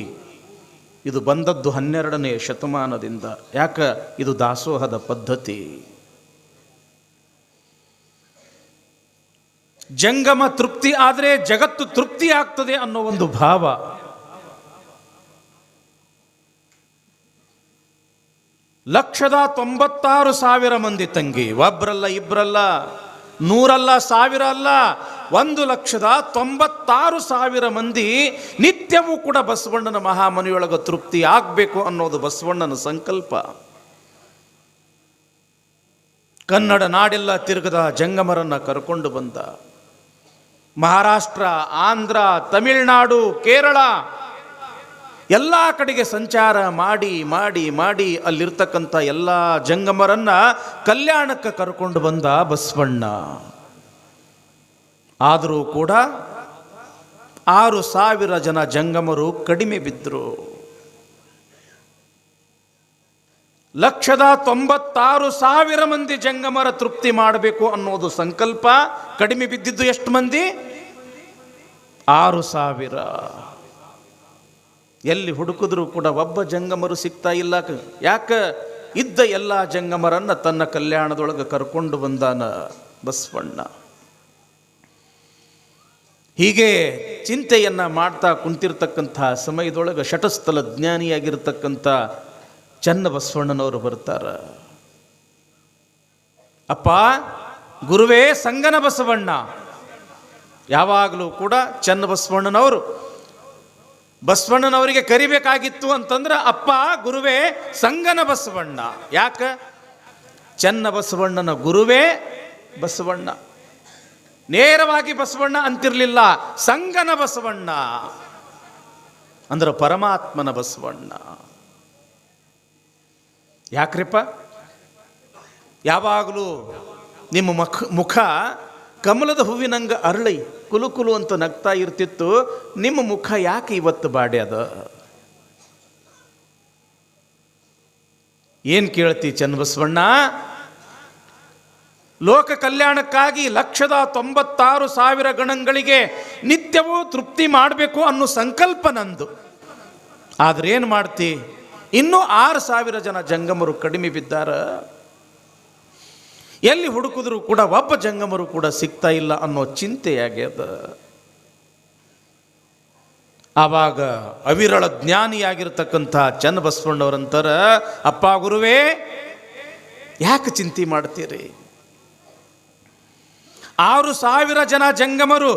ಇದು ಬಂದದ್ದು 12ನೇ ಶತಮಾನದಿಂದ. ಯಾಕ? ಇದು ದಾಸೋಹದ ಪದ್ಧತಿ. ಜಂಗಮ ತೃಪ್ತಿ ಆದರೆ ಜಗತ್ತು ತೃಪ್ತಿ ಆಗ್ತದೆ ಅನ್ನೋ ಒಂದು ಭಾವ. ಲಕ್ಷದ 96,000 ಮಂದಿ ತಂಗಿ, ಒಬ್ಬರಲ್ಲ ಇಬ್ಬರಲ್ಲ 100 ಅಲ್ಲ 1000 ಅಲ್ಲ, 1,96,000 ಮಂದಿ ನಿತ್ಯವೂ ಕೂಡ ಬಸವಣ್ಣನ ಮಹಾಮನೆಯೊಳಗ ತೃಪ್ತಿ ಆಗಬೇಕು ಅನ್ನೋದು ಬಸವಣ್ಣನ ಸಂಕಲ್ಪ. ಕನ್ನಡ ನಾಡೆಲ್ಲ ತಿರುಗದ ಜಂಗಮರನ್ನ ಕರ್ಕೊಂಡು ಬಂದ. ಮಹಾರಾಷ್ಟ್ರ, ಆಂಧ್ರ, ತಮಿಳುನಾಡು, ಕೇರಳ ಎಲ್ಲ ಕಡೆಗೆ ಸಂಚಾರ ಮಾಡಿ ಮಾಡಿ ಮಾಡಿ ಅಲ್ಲಿರ್ತಕ್ಕಂಥ ಎಲ್ಲ ಜಂಗಮರನ್ನ ಕಲ್ಯಾಣಕ್ಕೆ ಕರ್ಕೊಂಡು ಬಂದ ಬಸವಣ್ಣ. ಆದರೂ ಕೂಡ 6,000 ಜನ ಜಂಗಮರು ಕಡಿಮೆ ಬಿದ್ದರು. 1,96,000 ಮಂದಿ ಜಂಗಮರ ತೃಪ್ತಿ ಮಾಡಬೇಕು ಅನ್ನೋದು ಸಂಕಲ್ಪ. ಕಡಿಮೆ ಬಿದ್ದಿದ್ದು ಎಷ್ಟು ಮಂದಿ? 6,000. ಎಲ್ಲಿ ಹುಡುಕಿದ್ರು ಕೂಡ ಒಬ್ಬ ಜಂಗಮರು ಸಿಗ್ತಾ ಇಲ್ಲ. ಯಾಕ? ಇದ್ದ ಎಲ್ಲ ಜಂಗಮರನ್ನ ತನ್ನ ಕಲ್ಯಾಣದೊಳಗೆ ಕರ್ಕೊಂಡು ಬಂದಾನ ಬಸವಣ್ಣ. ಹೀಗೆ ಚಿಂತೆಯನ್ನ ಮಾಡ್ತಾ ಕುಂತಿರ್ತಕ್ಕಂಥ ಸಮಯದೊಳಗೆ ಶಟಸ್ಥಲ ಜ್ಞಾನಿಯಾಗಿರ್ತಕ್ಕಂಥ ಚನ್ನಬಸವಣ್ಣನವರು ಬರ್ತಾರ. ಅಪ್ಪ ಗುರುವೇ ಸಂಗನ ಬಸವಣ್ಣ. ಯಾವಾಗಲೂ ಕೂಡ ಚನ್ನಬಸವಣ್ಣನವರು ಬಸವಣ್ಣನವರಿಗೆ ಕರಿಬೇಕಾಗಿತ್ತು ಅಂತಂದ್ರೆ ಅಪ್ಪ ಗುರುವೇ ಸಂಗನ ಬಸವಣ್ಣ. ಯಾಕ? ಚನ್ನಬಸವಣ್ಣನ ಗುರುವೇ ಬಸವಣ್ಣ. ನೇರವಾಗಿ ಬಸವಣ್ಣ ಅಂತಿರ್ಲಿಲ್ಲ, ಸಂಗನ ಬಸವಣ್ಣ ಅಂದ್ರೆ ಪರಮಾತ್ಮನ ಬಸವಣ್ಣ. ಯಾಕ್ರಿಪ್ಪ? ಯಾವಾಗಲೂ ನಿಮ್ಮ ಮುಖ ಕಮಲದ ಹೂವಿನಂಗ ಅರಳಿ ಕುಲು ಕುಲು ಅಂತ ನಗ್ತಾ ಇರ್ತಿತ್ತು, ನಿಮ್ಮ ಮುಖ ಯಾಕೆ ಇವತ್ತು ಬಾಡ್ಯದ? ಏನ್ ಕೇಳ್ತಿ ಚನ್ನಬಸವಣ್ಣ? ಲೋಕ ಕಲ್ಯಾಣಕ್ಕಾಗಿ 1,96,000 ಗಣಗಳಿಗೆ ನಿತ್ಯವೂ ತೃಪ್ತಿ ಮಾಡಬೇಕು ಅನ್ನೋ ಸಂಕಲ್ಪ ನಂದು. ಆದ್ರೆ ಏನು ಮಾಡ್ತಿ? ಇನ್ನೂ 6,000 ಜನ ಜಂಗಮರು ಕಡಿಮೆ ಬಿದ್ದಾರ. ಎಲ್ಲಿ ಹುಡುಕಿದ್ರು ಕೂಡ ಒಬ್ಬ ಜಂಗಮರು ಕೂಡ ಸಿಗ್ತಾ ಇಲ್ಲ ಅನ್ನೋ ಚಿಂತೆಯಾಗ್ಯದ. ಆವಾಗ ಅವಿರಳ ಜ್ಞಾನಿಯಾಗಿರ್ತಕ್ಕಂಥ ಚನ್ನಬಸವಣ್ಣವರಂತರ, ಅಪ್ಪ ಗುರುವೇ ಯಾಕೆ ಚಿಂತೆ ಮಾಡ್ತೀರಿ? 6,000 ಜನ ಜಂಗಮರು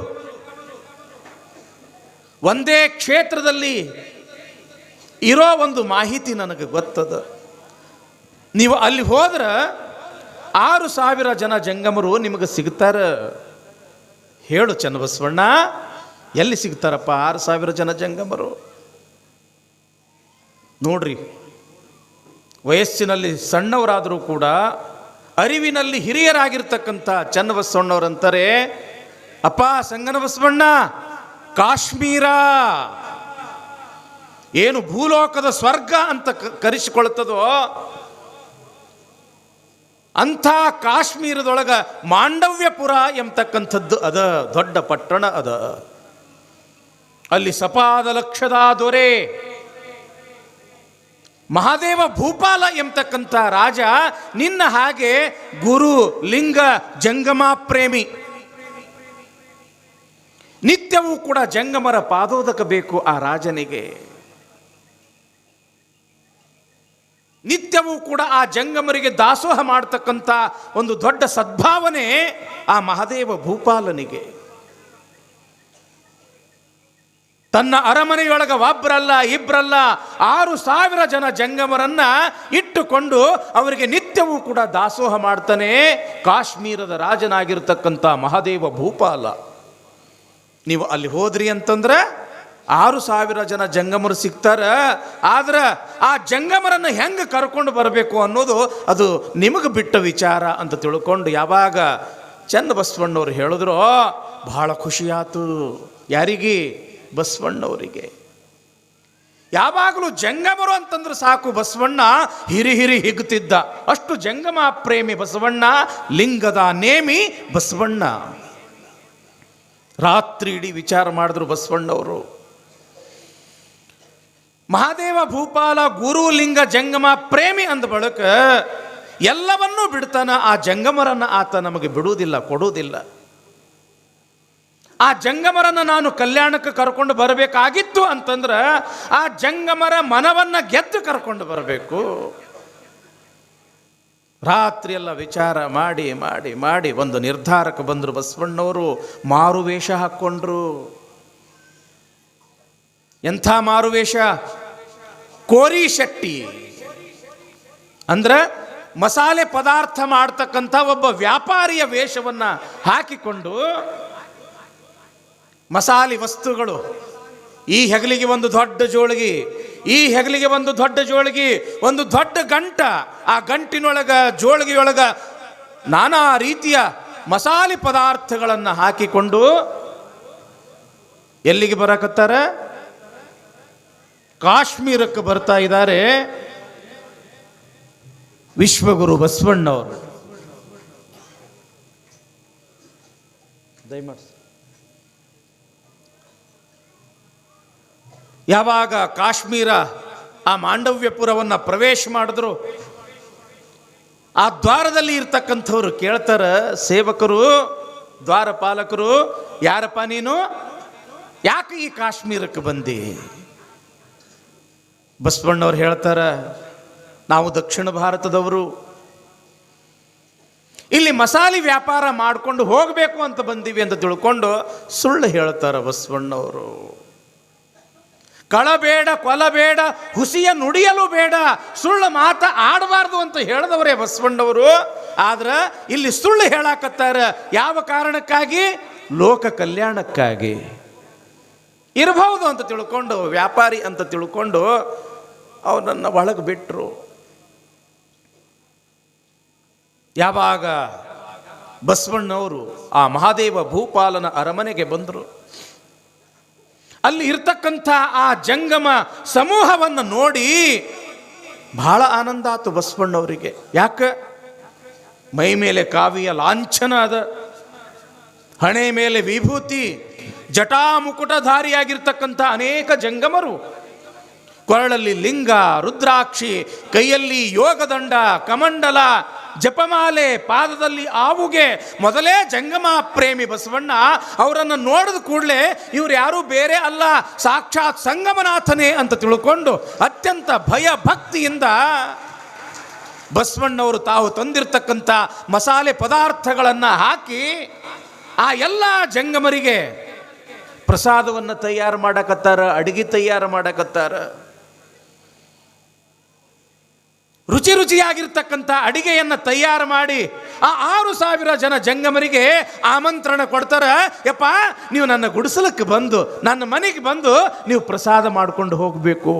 ಒಂದೇ ಕ್ಷೇತ್ರದಲ್ಲಿ ಇರೋ ಒಂದು ಮಾಹಿತಿ ನನಗೆ ಗೊತ್ತದ. ನೀವು ಅಲ್ಲಿ ಹೋದ್ರ 6,000 ಜನ ಜಂಗಮರು ನಿಮಗೆ ಸಿಗ್ತಾರ. ಹೇಳು ಚನ್ನಬಸವಣ್ಣ, ಎಲ್ಲಿ ಸಿಗ್ತಾರಪ್ಪ 6,000 ಜನ ಜಂಗಮರು? ನೋಡ್ರಿ, ವಯಸ್ಸಿನಲ್ಲಿ ಸಣ್ಣವರಾದರೂ ಕೂಡ ಅರಿವಿನಲ್ಲಿ ಹಿರಿಯರಾಗಿರ್ತಕ್ಕಂಥ ಚನ್ನಬಸವಣ್ಣವರಂತಾರೆ, ಅಪ್ಪ ಸಂಗನ ಬಸವಣ್ಣ, ಕಾಶ್ಮೀರ ಏನು ಭೂಲೋಕದ ಸ್ವರ್ಗ ಅಂತ ಕರೆಸಿಕೊಳ್ತದೋ ಅಂಥ ಕಾಶ್ಮೀರದೊಳಗ ಮಾಂಡವ್ಯಪುರ ಎಂಬತಕ್ಕಂಥದ್ದು ಅದ, ದೊಡ್ಡ ಪಟ್ಟಣ ಅದ. ಅಲ್ಲಿ ಸಪಾದ ಲಕ್ಷದ ದೊರೆ ಮಹಾದೇವ ಭೂಪಾಲ ಎಂಬತಕ್ಕಂಥ ರಾಜ ನಿನ್ನ ಹಾಗೆ ಗುರು ಲಿಂಗ ಜಂಗಮ ಪ್ರೇಮಿ. ನಿತ್ಯವೂ ಕೂಡ ಜಂಗಮರ ಪಾದೋದಕ ಬೇಕು ಆ ರಾಜನಿಗೆ. ನಿತ್ಯವೂ ಕೂಡ ಆ ಜಂಗಮರಿಗೆ ದಾಸೋಹ ಮಾಡತಕ್ಕಂಥ ಒಂದು ದೊಡ್ಡ ಸದ್ಭಾವನೆ ಆ ಮಹಾದೇವ ಭೂಪಾಲನಿಗೆ. ತನ್ನ ಅರಮನೆಯೊಳಗ ಒಬ್ಬರಲ್ಲ ಇಬ್ಬರಲ್ಲ 6,000 ಜನ ಜಂಗಮರನ್ನ ಇಟ್ಟುಕೊಂಡು ಅವರಿಗೆ ನಿತ್ಯವೂ ಕೂಡ ದಾಸೋಹ ಮಾಡ್ತಾನೆ ಕಾಶ್ಮೀರದ ರಾಜನಾಗಿರ್ತಕ್ಕಂಥ ಮಹಾದೇವ ಭೂಪಾಲ. ನೀವು ಅಲ್ಲಿ ಹೋದ್ರಿ ಅಂತಂದ್ರೆ 6,000 ಜನ ಜಂಗಮರು ಸಿಗ್ತಾರ. ಆದ್ರೆ ಆ ಜಂಗಮರನ್ನು ಹೆಂಗೆ ಕರ್ಕೊಂಡು ಬರಬೇಕು ಅನ್ನೋದು ಅದು ನಿಮಗೆ ಬಿಟ್ಟ ವಿಚಾರ ಅಂತ ತಿಳ್ಕೊಂಡು ಯಾವಾಗ ಚನ್ನಬಸವಣ್ಣವ್ರು ಹೇಳಿದ್ರು ಬಹಳ ಖುಷಿಯಾತು. ಯಾರಿಗೆ? ಬಸವಣ್ಣವರಿಗೆ. ಯಾವಾಗಲೂ ಜಂಗಮರು ಅಂತಂದ್ರೆ ಸಾಕು ಬಸವಣ್ಣ ಹಿರಿ ಹಿಗ್ತಿದ್ದ. ಅಷ್ಟು ಜಂಗಮ ಪ್ರೇಮಿ ಬಸವಣ್ಣ, ಲಿಂಗದ ನೇಮಿ ಬಸವಣ್ಣ. ರಾತ್ರಿ ಇಡೀ ವಿಚಾರ ಮಾಡಿದ್ರು ಬಸವಣ್ಣವರು. ಮಹಾದೇವ ಭೂಪಾಲ ಗುರು ಲಿಂಗ ಜಂಗಮ ಪ್ರೇಮಿ ಅಂದ ಬಳಿಕ ಎಲ್ಲವನ್ನೂ ಬಿಡ್ತಾನ. ಆ ಜಂಗಮರನ್ನ ಆತ ನಮಗೆ ಬಿಡುವುದಿಲ್ಲ, ಕೊಡುವುದಿಲ್ಲ. ಆ ಜಂಗಮರನ್ನ ನಾನು ಕಲ್ಯಾಣಕ್ಕೆ ಕರ್ಕೊಂಡು ಬರಬೇಕಾಗಿತ್ತು ಅಂತಂದ್ರೆ ಆ ಜಂಗಮರ ಮನವನ್ನ ಗೆದ್ದು ಕರ್ಕೊಂಡು ಬರಬೇಕು. ರಾತ್ರಿ ಎಲ್ಲ ವಿಚಾರ ಮಾಡಿ ಮಾಡಿ ಮಾಡಿ ಒಂದು ನಿರ್ಧಾರಕ್ಕೆ ಬಂದರು ಬಸವಣ್ಣವರು. ಮಾರುವೇಷ ಹಾಕ್ಕೊಂಡ್ರು. ಎಂಥ ಮಾರುವೇಷ? ಕೋರಿ ಶೆಟ್ಟಿ ಅಂದ್ರೆ ಮಸಾಲೆ ಪದಾರ್ಥ ಮಾಡ್ತಕ್ಕಂಥ ಒಬ್ಬ ವ್ಯಾಪಾರಿಯ ವೇಷವನ್ನ ಹಾಕಿಕೊಂಡು ಮಸಾಲೆ ವಸ್ತುಗಳು, ಈ ಹೆಗಲಿಗೆ ಒಂದು ದೊಡ್ಡ ಜೋಳಿಗೆ, ಈ ಹೆಗಲಿಗೆ ಒಂದು ದೊಡ್ಡ ಜೋಳಿಗೆ, ಒಂದು ದೊಡ್ಡ ಗಂಟ, ಆ ಗಂಟಿನೊಳಗ ಜೋಳಿಗೆಯೊಳಗ ನಾನಾ ರೀತಿಯ ಮಸಾಲೆ ಪದಾರ್ಥಗಳನ್ನು ಹಾಕಿಕೊಂಡು ಎಲ್ಲಿಗೆ ಬರಕತ್ತಾರ? ಕಾಶ್ಮೀರಕ್ಕೆ ಬರ್ತಾ ಇದ್ದಾರೆ ವಿಶ್ವಗುರು ಬಸವಣ್ಣವರು. ದಯಮಾಡಿ ಯಾವಾಗ ಕಾಶ್ಮೀರ ಆ ಮಾಂಡವ್ಯಪುರವನ್ನು ಪ್ರವೇಶ ಮಾಡಿದ್ರು, ಆ ದ್ವಾರದಲ್ಲಿ ಇರ್ತಕ್ಕಂಥವ್ರು ಕೇಳ್ತಾರ, ಸೇವಕರು ದ್ವಾರಪಾಲಕರು, ಯಾರಪ್ಪ ನೀನು, ಯಾಕೆ ಈ ಕಾಶ್ಮೀರಕ್ಕೆ ಬಂದಿ? ಬಸವಣ್ಣವ್ರು ಹೇಳ್ತಾರ, ನಾವು ದಕ್ಷಿಣ ಭಾರತದವರು, ಇಲ್ಲಿ ಮಸಾಲೆ ವ್ಯಾಪಾರ ಮಾಡಿಕೊಂಡು ಹೋಗಬೇಕು ಅಂತ ಬಂದೀವಿ ಅಂತ ತಿಳ್ಕೊಂಡು ಸುಳ್ಳು ಹೇಳ್ತಾರ ಬಸವಣ್ಣವರು. ಕಳಬೇಡ, ಕೊಲಬೇಡ, ಹುಸಿಯ ನುಡಿಯಲು ಬೇಡ, ಸುಳ್ಳು ಮಾತ ಆಡಬಾರ್ದು ಅಂತ ಹೇಳಿದವರೇ ಬಸವಣ್ಣವರು. ಆದ್ರೆ ಇಲ್ಲಿ ಸುಳ್ಳು ಹೇಳಾಕತ್ತಾರ. ಯಾವ ಕಾರಣಕ್ಕಾಗಿ? ಲೋಕ ಕಲ್ಯಾಣಕ್ಕಾಗಿ ಇರಬಹುದು ಅಂತ ತಿಳ್ಕೊಂಡು, ವ್ಯಾಪಾರಿ ಅಂತ ತಿಳ್ಕೊಂಡು ಅವನನ್ನು ಒಳಗೆ ಬಿಟ್ಟರು. ಯಾವಾಗ ಬಸವಣ್ಣವರು ಆ ಮಹಾದೇವ ಭೂಪಾಲನ ಅರಮನೆಗೆ ಬಂದರು, ಅಲ್ಲಿ ಇರ್ತಕ್ಕಂಥ ಆ ಜಂಗಮ ಸಮೂಹವನ್ನು ನೋಡಿ ಬಹಳ ಆನಂದ ಆತು ಬಸವಣ್ಣವರಿಗೆ. ಯಾಕೆ? ಮೈ ಮೇಲೆ ಕಾವಿಯ ಲಾಂಛನ ಅದ, ಹಣೆ ಮೇಲೆ ವಿಭೂತಿ, ಜಟಾ ಮುಕುಟಧಾರಿಯಾಗಿರ್ತಕ್ಕಂಥ ಅನೇಕ ಜಂಗಮರು, ಕೊರಳಲ್ಲಿ ಲಿಂಗ, ರುದ್ರಾಕ್ಷಿ, ಕೈಯಲ್ಲಿ ಯೋಗದಂಡ, ಕಮಂಡಲ, ಜಪಮಾಲೆ, ಪಾದದಲ್ಲಿ ಆವುಗೆ. ಮೊದಲೇ ಜಂಗಮ ಪ್ರೇಮಿ ಬಸವಣ್ಣ ಅವರನ್ನು ನೋಡಿದ ಕೂಡಲೇ ಇವರು ಯಾರೂ ಬೇರೆ ಅಲ್ಲ, ಸಾಕ್ಷಾತ್ ಸಂಗಮನಾಥನೇ ಅಂತ ತಿಳ್ಕೊಂಡು ಅತ್ಯಂತ ಭಯ ಭಕ್ತಿಯಿಂದ ಬಸವಣ್ಣವರು ತಾವು ತಂದಿರತಕ್ಕಂಥ ಮಸಾಲೆ ಪದಾರ್ಥಗಳನ್ನು ಹಾಕಿ ಆ ಎಲ್ಲ ಜಂಗಮರಿಗೆ ಪ್ರಸಾದವನ್ನು ತಯಾರು ಮಾಡಕತ್ತಾರ, ಅಡಿಗೆ ತಯಾರು ಮಾಡಕತ್ತಾರ. ರುಚಿ ರುಚಿಯಾಗಿರ್ತಕ್ಕಂಥ ಅಡಿಗೆಯನ್ನು ತಯಾರು ಮಾಡಿ ಆ 6,000 ಜನ ಜಂಗಮರಿಗೆ ಆಮಂತ್ರಣ ಕೊಡ್ತಾರ. ಯಪ್ಪ, ನೀವು ನನ್ನ ಗುಡಿಸಲಕ್ಕೆ ಬಂದು, ನನ್ನ ಮನೆಗೆ ಬಂದು ನೀವು ಪ್ರಸಾದ ಮಾಡಿಕೊಂಡು ಹೋಗಬೇಕು.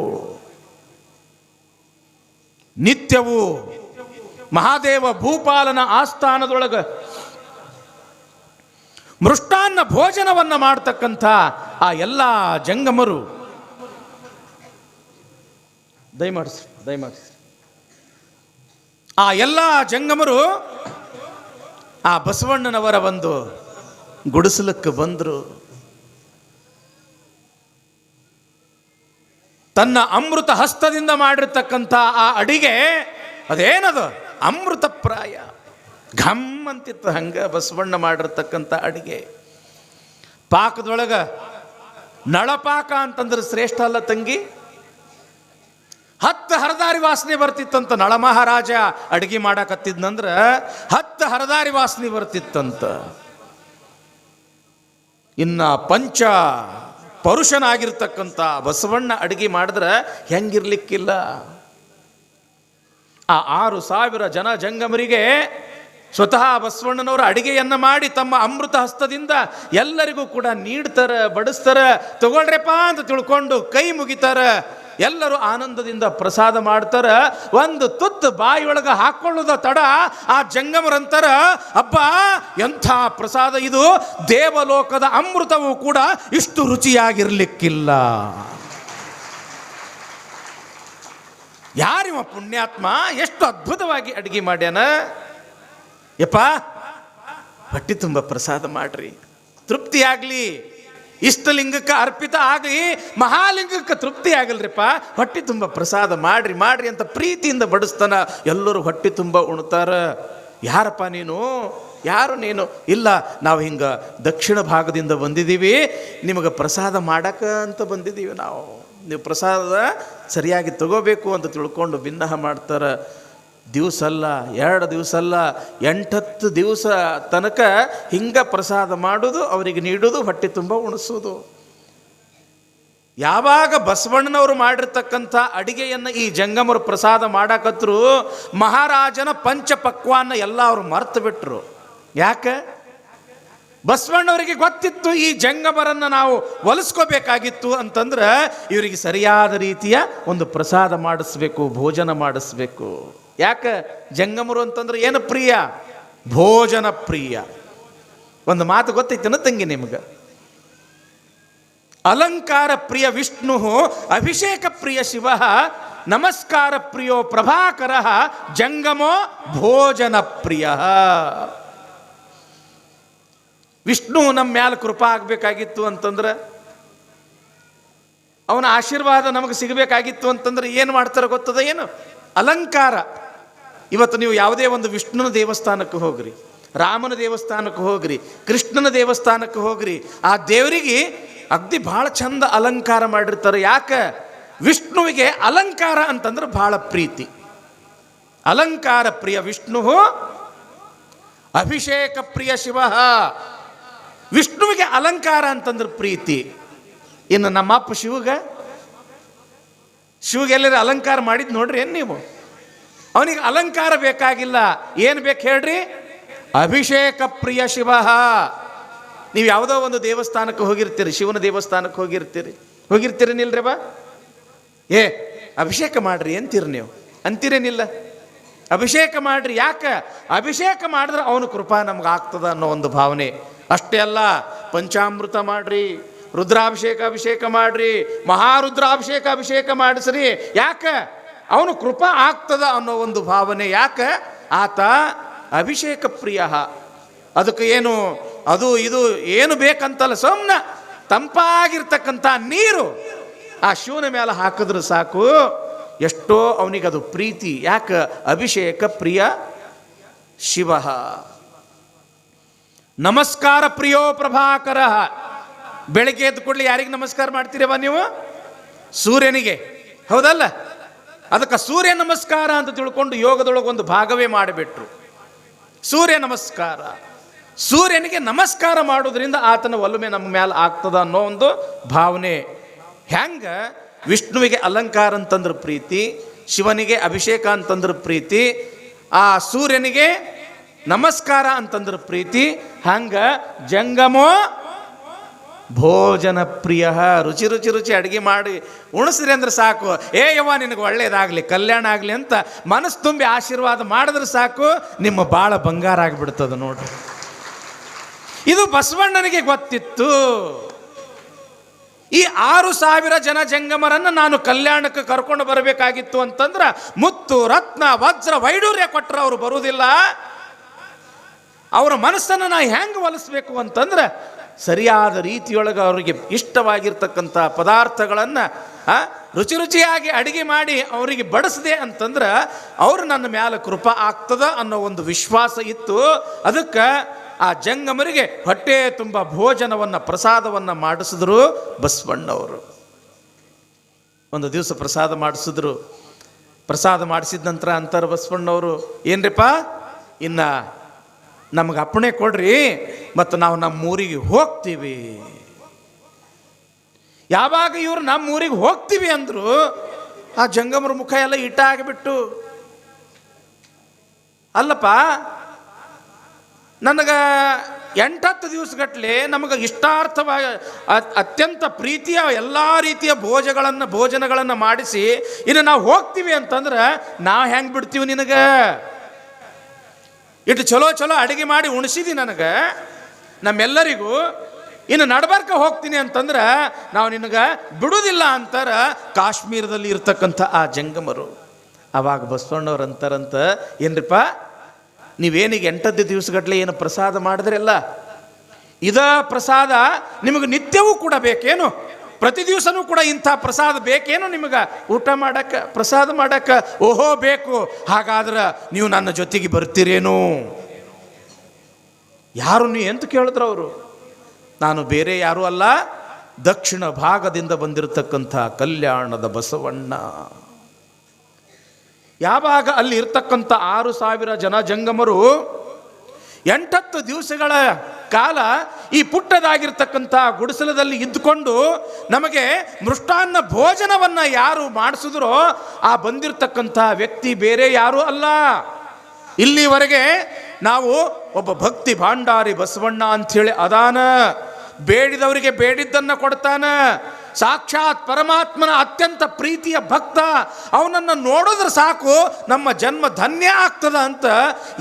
ನಿತ್ಯವೂ ಮಹಾದೇವ ಭೂಪಾಲನ ಆಸ್ಥಾನದೊಳಗ ಮೃಷ್ಟಾನ್ನ ಭೋಜನವನ್ನು ಮಾಡ್ತಕ್ಕಂಥ ಆ ಎಲ್ಲ ಜಂಗಮರು ದಯಮಾಡಿಸಿ ಆ ಎಲ್ಲ ಜಂಗಮರು ಆ ಬಸವಣ್ಣನವರ ಒಂದು ಗುಡಿಸಲಕ್ಕೆ ಬಂದರು. ತನ್ನ ಅಮೃತ ಹಸ್ತದಿಂದ ಮಾಡಿರ್ತಕ್ಕಂಥ ಆ ಅಡಿಗೆ ಅದೇನದು ಅಮೃತ ಪ್ರಾಯ, ಘಮ್ ಅಂತಿತ್ತು. ಹಂಗ ಬಸವಣ್ಣ ಮಾಡಿರ್ತಕ್ಕಂಥ ಅಡಿಗೆ ಪಾಕದೊಳಗ ನಳಪಾಕ ಅಂತಂದ್ರೆ ಶ್ರೇಷ್ಠ ಅಲ್ಲ ತಂಗಿ. 10 ಹರದಾರಿ ವಾಸನೆ ಬರ್ತಿತ್ತಂತ. ನಳ ಮಹಾರಾಜ ಅಡಿಗೆ ಮಾಡಕತ್ತಿದ್ನಂದ್ರ 10 ಹರದಾರಿ ವಾಸನೆ ಬರ್ತಿತ್ತಂತ. ಇನ್ನ ಪಂಚ ಪರುಷನಾಗಿರ್ತಕ್ಕಂಥ ಬಸವಣ್ಣ ಅಡಿಗೆ ಮಾಡಿದ್ರೆ ಹೆಂಗಿರ್ಲಿಕ್ಕಿಲ್ಲ. ಆ 6,000 ಜನ ಜಂಗಮರಿಗೆ ಸ್ವತಃ ಬಸವಣ್ಣನವರು ಅಡಿಗೆಯನ್ನು ಮಾಡಿ ತಮ್ಮ ಅಮೃತ ಹಸ್ತದಿಂದ ಎಲ್ಲರಿಗೂ ಕೂಡ ನೀಡ್ತಾರ, ಬಡಿಸ್ತಾರ. ತಗೊಳ್ರಪ್ಪ ಅಂತ ತಿಳ್ಕೊಂಡು ಕೈ ಮುಗಿತಾರ. ಎಲ್ಲರೂ ಆನಂದದಿಂದ ಪ್ರಸಾದ ಮಾಡ್ತಾರ. ಒಂದು ತುತ್ತು ಬಾಯಿಯೊಳಗೆ ಹಾಕೊಳ್ಳೋದ ತಡ ಆ ಜಂಗಮರಂತರ, ಅಬ್ಬ ಎಂಥ ಪ್ರಸಾದ ಇದು, ದೇವಲೋಕದ ಅಮೃತವೂ ಕೂಡ ಇಷ್ಟು ರುಚಿಯಾಗಿರ್ಲಿಕ್ಕಿಲ್ಲ. ಯಾರಿವ ಪುಣ್ಯಾತ್ಮ, ಎಷ್ಟು ಅದ್ಭುತವಾಗಿ ಅಡಿಗೆ ಮಾಡ್ಯಾನ. ಯಪ್ಪ ಹೊಟ್ಟಿ ತುಂಬ ಪ್ರಸಾದ ಮಾಡ್ರಿ, ತೃಪ್ತಿ ಆಗ್ಲಿ. ಇಷ್ಟಲಿಂಗಕ್ಕೆ ಅರ್ಪಿತ ಆಗಲಿ, ಮಹಾಲಿಂಗಕ್ಕೆ ತೃಪ್ತಿ ಆಗಲ್ರಿಪ್ಪ. ಹೊಟ್ಟಿ ತುಂಬ ಪ್ರಸಾದ ಮಾಡ್ರಿ ಅಂತ ಪ್ರೀತಿಯಿಂದ ಬಡಿಸ್ತಾನ. ಎಲ್ಲರೂ ಹೊಟ್ಟಿ ತುಂಬ ಉಣ್ತಾರ. ಯಾರಪ್ಪ ನೀನು, ಯಾರು ನೀನು? ಇಲ್ಲ, ನಾವು ಹಿಂಗೆ ದಕ್ಷಿಣ ಭಾಗದಿಂದ ಬಂದಿದ್ದೀವಿ, ನಿಮಗೆ ಪ್ರಸಾದ ಮಾಡಕ ಅಂತ ಬಂದಿದ್ದೀವಿ ನಾವು. ನೀವು ಪ್ರಸಾದ ಸರಿಯಾಗಿ ತಗೋಬೇಕು ಅಂತ ತಿಳ್ಕೊಂಡು ಭಿನ್ನಹ ಮಾಡ್ತಾರೆ. ದಿವಸ ಅಲ್ಲ, 2 ದಿವಸ ಅಲ್ಲ, 8-10 ದಿವಸ ತನಕ ಹಿಂಗೆ ಪ್ರಸಾದ ಮಾಡೋದು, ಅವರಿಗೆ ನೀಡೋದು, ಹೊಟ್ಟೆ ತುಂಬ ಉಣಿಸೋದು. ಯಾವಾಗ ಬಸವಣ್ಣನವರು ಮಾಡಿರ್ತಕ್ಕಂಥ ಅಡಿಗೆಯನ್ನು ಈ ಜಂಗಮರು ಪ್ರಸಾದ ಮಾಡಾಕತ್ರು, ಮಹಾರಾಜನ ಪಂಚಪಕ್ವಾನ್ನ ಎಲ್ಲ ಅವರು ಮರ್ತು ಬಿಟ್ರು. ಯಾಕೆ? ಬಸವಣ್ಣವರಿಗೆ ಗೊತ್ತಿತ್ತು ಈ ಜಂಗಮರನ್ನು ನಾವು ಒಲಿಸ್ಕೋಬೇಕಾಗಿತ್ತು ಅಂತಂದ್ರೆ ಇವರಿಗೆ ಸರಿಯಾದ ರೀತಿಯ ಒಂದು ಪ್ರಸಾದ ಮಾಡಿಸ್ಬೇಕು, ಭೋಜನ ಮಾಡಿಸ್ಬೇಕು. ಯಾಕೆ? ಜಂಗಮರು ಅಂತಂದ್ರೆ ಏನು ಪ್ರಿಯ? ಭೋಜನ ಪ್ರಿಯ. ಒಂದು ಮಾತು ಗೊತ್ತೈತೇನ ತಂಗಿ ನಿಮ್ಗೆ? ಅಲಂಕಾರ ಪ್ರಿಯ ವಿಷ್ಣು, ಅಭಿಷೇಕ ಪ್ರಿಯ ಶಿವ, ನಮಸ್ಕಾರ ಪ್ರಿಯೋ ಪ್ರಭಾಕರ, ಜಂಗಮೋ ಭೋಜನ ಪ್ರಿಯ. ವಿಷ್ಣು ನಮ್ಮ ಮ್ಯಾಲ ಕೃಪಾ ಆಗಬೇಕಾಗಿತ್ತು ಅಂತಂದ್ರೆ, ಅವನ ಆಶೀರ್ವಾದ ನಮಗೆ ಸಿಗಬೇಕಾಗಿತ್ತು ಅಂತಂದ್ರೆ ಏನು ಮಾಡ್ತಾರೆ ಗೊತ್ತದ? ಏನು? ಅಲಂಕಾರ. ಇವತ್ತು ನೀವು ಯಾವುದೇ ಒಂದು ವಿಷ್ಣುನ ದೇವಸ್ಥಾನಕ್ಕೆ ಹೋಗ್ರಿ, ರಾಮನ ದೇವಸ್ಥಾನಕ್ಕೆ ಹೋಗ್ರಿ, ಕೃಷ್ಣನ ದೇವಸ್ಥಾನಕ್ಕೆ ಹೋಗ್ರಿ, ಆ ದೇವರಿಗೆ ಅಗ್ದಿ ಭಾಳ ಚಂದ ಅಲಂಕಾರ ಮಾಡಿರ್ತಾರೆ. ಯಾಕೆ? ವಿಷ್ಣುವಿಗೆ ಅಲಂಕಾರ ಅಂತಂದ್ರೆ ಭಾಳ ಪ್ರೀತಿ. ಅಲಂಕಾರ ಪ್ರಿಯ ವಿಷ್ಣು, ಅಭಿಷೇಕ ಪ್ರಿಯ ಶಿವ. ವಿಷ್ಣುವಿಗೆ ಅಲಂಕಾರ ಅಂತಂದ್ರೆ ಪ್ರೀತಿ. ಇನ್ನು ನಮ್ಮಪ್ಪ ಶಿವಗೆಲ್ಲರೂ ಅಲಂಕಾರ ಮಾಡಿದ್ ನೋಡ್ರಿ ಏನು ನೀವು? ಅವನಿಗೆ ಅಲಂಕಾರ ಬೇಕಾಗಿಲ್ಲ. ಏನು ಬೇಕು ಹೇಳ್ರಿ? ಅಭಿಷೇಕ ಪ್ರಿಯ ಶಿವ. ನೀವು ಯಾವುದೋ ಒಂದು ದೇವಸ್ಥಾನಕ್ಕೆ ಹೋಗಿರ್ತೀರಿ, ಶಿವನ ದೇವಸ್ಥಾನಕ್ಕೆ ಹೋಗಿರ್ತೀರಿ ನಿಲ್ರಿ ಬಾ, ಅಭಿಷೇಕ ಮಾಡ್ರಿ ಅಂತೀರಿ ನೀವು, ಅಂತೀರೇನಿಲ್ಲ? ಅಭಿಷೇಕ ಮಾಡ್ರಿ. ಯಾಕೆ? ಅಭಿಷೇಕ ಮಾಡಿದ್ರೆ ಅವನು ಕೃಪಾ ನಮ್ಗೆ ಆಗ್ತದ ಅನ್ನೋ ಒಂದು ಭಾವನೆ. ಅಷ್ಟೇ ಅಲ್ಲ, ಪಂಚಾಮೃತ ಮಾಡ್ರಿ, ಅಭಿಷೇಕ ಮಾಡ್ರಿ, ಅಭಿಷೇಕ ಮಾಡಿಸ್ರಿ. ಯಾಕೆ? ಅವನು ಕೃಪಾ ಆಗ್ತದ ಅನ್ನೋ ಒಂದು ಭಾವನೆ. ಯಾಕೆ? ಆತ ಅಭಿಷೇಕ ಪ್ರಿಯ. ಅದಕ್ಕೆ ಏನು ಅದು ಇದು ಏನು ಬೇಕಂತಲ್ಲ, ಸುಮ್ಮನೆ ತಂಪಾಗಿರ್ತಕ್ಕಂಥ ನೀರು ಆ ಶಿವನ ಮೇಲೆ ಹಾಕಿದ್ರೆ ಸಾಕು, ಎಷ್ಟೋ ಅವನಿಗದು ಪ್ರೀತಿ. ಯಾಕೆ? ಅಭಿಷೇಕ ಪ್ರಿಯ ಶಿವ. ನಮಸ್ಕಾರ ಪ್ರಿಯೋ ಪ್ರಭಾಕರ. ಬೆಳಗ್ಗೆ ಎದ್ದು ಕೂಡಲೇ ಯಾರಿಗೆ ನಮಸ್ಕಾರ ಮಾಡ್ತೀರವ ನೀವು? ಸೂರ್ಯನಿಗೆ, ಹೌದಲ್ಲ? ಅದಕ್ಕೆ ಸೂರ್ಯ ನಮಸ್ಕಾರ ಅಂತ ತಿಳ್ಕೊಂಡು ಯೋಗದೊಳಗೆ ಒಂದು ಭಾಗವೇ ಮಾಡಿಬಿಟ್ರು. ಸೂರ್ಯ ನಮಸ್ಕಾರ. ಸೂರ್ಯನಿಗೆ ನಮಸ್ಕಾರ ಮಾಡೋದ್ರಿಂದ ಆತನ ಒಲುಮೆ ನಮ್ಮ ಮೇಲೆ ಆಗ್ತದ ಅನ್ನೋ ಒಂದು ಭಾವನೆ. ಹೆಂಗ? ವಿಷ್ಣುವಿಗೆ ಅಲಂಕಾರ ಅಂತಂದ್ರೆ ಪ್ರೀತಿ, ಶಿವನಿಗೆ ಅಭಿಷೇಕ ಅಂತಂದ್ರೆ ಪ್ರೀತಿ, ಆ ಸೂರ್ಯನಿಗೆ ನಮಸ್ಕಾರ ಅಂತಂದ್ರೆ ಪ್ರೀತಿ. ಹಂಗ ಜಂಗಮೋ ಭೋಜನ ಪ್ರಿಯ, ರುಚಿ ರುಚಿ ರುಚಿ ಅಡುಗೆ ಮಾಡಿ ಉಣಿಸ್ರಿ ಅಂದ್ರೆ ಸಾಕು. ಏ ಯವ್ವ ನಿನಗೆ ಒಳ್ಳೇದಾಗಲಿ, ಕಲ್ಯಾಣ ಆಗಲಿ ಅಂತ ಮನಸ್ಸು ತುಂಬಿ ಆಶೀರ್ವಾದ ಮಾಡಿದ್ರೆ ಸಾಕು, ನಿಮ್ಮ ಬಾಳ ಬಂಗಾರ ಆಗಿಬಿಡ್ತದೆ ನೋಡ್ರಿ. ಇದು ಬಸವಣ್ಣನಿಗೆ ಗೊತ್ತಿತ್ತು. ಈ 6,000 ಜನ ಜಂಗಮರನ್ನು ನಾನು ಕಲ್ಯಾಣಕ್ಕೆ ಕರ್ಕೊಂಡು ಬರಬೇಕಾಗಿತ್ತು ಅಂತಂದ್ರೆ ಮುತ್ತು ರತ್ನ ವಜ್ರ ವೈಡೂರ್ಯ ಕೊಟ್ಟರೆ ಅವರು ಬರುವುದಿಲ್ಲ. ಅವರ ಮನಸ್ಸನ್ನು ನಾ ಹೆಂಗೆ ಒಲಿಸ್ಬೇಕು ಅಂತಂದ್ರೆ ಸರಿಯಾದ ರೀತಿಯೊಳಗೆ ಅವರಿಗೆ ಇಷ್ಟವಾಗಿರ್ತಕ್ಕಂಥ ಪದಾರ್ಥಗಳನ್ನು ರುಚಿ ರುಚಿಯಾಗಿ ಅಡಿಗೆ ಮಾಡಿ ಅವರಿಗೆ ಬಡಿಸಿದೆ ಅಂತಂದ್ರೆ ಅವರು ನನ್ನ ಮ್ಯಾಲೆ ಕೃಪಾ ಆಗ್ತದ ಅನ್ನೋ ಒಂದು ವಿಶ್ವಾಸ ಇತ್ತು. ಅದಕ್ಕೆ ಆ ಜಂಗಮರಿಗೆ ಹೊಟ್ಟೆ ತುಂಬ ಭೋಜನವನ್ನು ಪ್ರಸಾದವನ್ನು ಮಾಡಿಸಿದ್ರು ಬಸವಣ್ಣವರು. ಒಂದು ದಿವಸ ಪ್ರಸಾದ ಮಾಡಿಸಿದ್ರು. ಪ್ರಸಾದ ಮಾಡಿಸಿದ ನಂತರ ಅಂತಾರೆ ಬಸವಣ್ಣವರು, ಏನ್ರಿಪ್ಪ ಇನ್ನು ನಮಗೆ ಅಪ್ಪಣೆ ಕೊಡ್ರಿ, ಮತ್ತು ನಾವು ನಮ್ಮೂರಿಗೆ ಹೋಗ್ತೀವಿ. ಯಾವಾಗ ಇವರು ನಮ್ಮೂರಿಗೆ ಹೋಗ್ತೀವಿ ಅಂದರು ಆ ಜಂಗಮರ ಮುಖ ಎಲ್ಲ ಇಟ್ಟಾಗಿಬಿಟ್ಟು, ಅಲ್ಲಪ್ಪ ನನಗೆ 8-10 ದಿವಸಗಟ್ಟಲೆ ನಮಗೆ ಇಷ್ಟಾರ್ಥವಾಗಿ ಅತ್ಯಂತ ಪ್ರೀತಿಯ ಎಲ್ಲ ರೀತಿಯ ಭೋಜನಗಳನ್ನು ಮಾಡಿಸಿ ಇನ್ನು ನಾವು ಹೋಗ್ತೀವಿ ಅಂತಂದ್ರೆ ನಾವು ಹೆಂಗೆ ಬಿಡ್ತೀವಿ ನಿನಗೆ? ಇಟ್ಟು ಚಲೋ ಚಲೋ ಅಡುಗೆ ಮಾಡಿ ಉಣಿಸಿದಿ ನನಗೆ ನಮ್ಮೆಲ್ಲರಿಗೂ, ಇನ್ನು ನಡ್ಬರ್ಕ ಹೋಗ್ತೀನಿ ಅಂತಂದ್ರೆ ನಾವು ನಿನಗೆ ಬಿಡುವುದಿಲ್ಲ ಅಂತಾರೆ ಕಾಶ್ಮೀರದಲ್ಲಿ ಇರ್ತಕ್ಕಂಥ ಆ ಜಂಗಮರು. ಅವಾಗ ಬಸವಣ್ಣವ್ರು ಅಂತಾರಂತ, ಏನ್ರಿಪ್ಪ ನೀವೇನಿಗೆ 8 ದಿವಸಗಟ್ಟಲೆ ಏನು ಪ್ರಸಾದ ಮಾಡಿದ್ರಲ್ಲ, ಇದ ಪ್ರಸಾದ ನಿಮಗೆ ನಿತ್ಯವೂ ಕೂಡ ಬೇಕೇನು? ಪ್ರತಿ ದಿವಸನೂ ಕೂಡ ಇಂಥ ಪ್ರಸಾದ ಬೇಕೇನು ನಿಮಗೆ ಊಟ ಮಾಡಕ್ಕೆ, ಪ್ರಸಾದ ಮಾಡಕ್ಕೆ? ಓಹೋ ಬೇಕು, ಹಾಗಾದ್ರೆ ನೀವು ನನ್ನ ಜೊತೆಗೆ ಬರ್ತೀರೇನು? ಯಾರು ನೀ ಅಂತ ಕೇಳಿದ್ರು ಅವರು. ನಾನು ಬೇರೆ ಯಾರೂ ಅಲ್ಲ, ದಕ್ಷಿಣ ಭಾಗದಿಂದ ಬಂದಿರತಕ್ಕಂಥ ಕಲ್ಯಾಣದ ಬಸವಣ್ಣ. ಯಾವಾಗ ಅಲ್ಲಿ ಇರ್ತಕ್ಕಂಥ 6,000 ಜನ ಜಂಗಮರು 8-10 ದಿವಸಗಳ ಕಾಲ ಈ ಪುಟ್ಟದಾಗಿರ್ತಕ್ಕಂಥ ಗುಡಿಸಲದಲ್ಲಿ ಇದ್ದುಕೊಂಡು ನಮಗೆ ಮೃಷ್ಟಾನ್ನ ಭೋಜನವನ್ನು ಯಾರು ಮಾಡಿಸಿದ್ರೋ ಆ ಬಂದಿರತಕ್ಕಂಥ ವ್ಯಕ್ತಿ ಬೇರೆ ಯಾರೂ ಅಲ್ಲ. ಇಲ್ಲಿವರೆಗೆ ನಾವು ಒಬ್ಬ ಭಕ್ತಿ ಭಾಂಡಾರಿ ಬಸವಣ್ಣ ಅಂಥೇಳಿ ಅದಾನ, ಬೇಡಿದವರಿಗೆ ಬೇಡಿದ್ದನ್ನು ಕೊಡ್ತಾನ, ಸಾಕ್ಷಾತ್ ಪರಮಾತ್ಮನ ಅತ್ಯಂತ ಪ್ರೀತಿಯ ಭಕ್ತ, ಅವನನ್ನು ನೋಡಿದ್ರೆ ಸಾಕು ನಮ್ಮ ಜನ್ಮ ಧನ್ಯ ಆಗ್ತದ ಅಂತ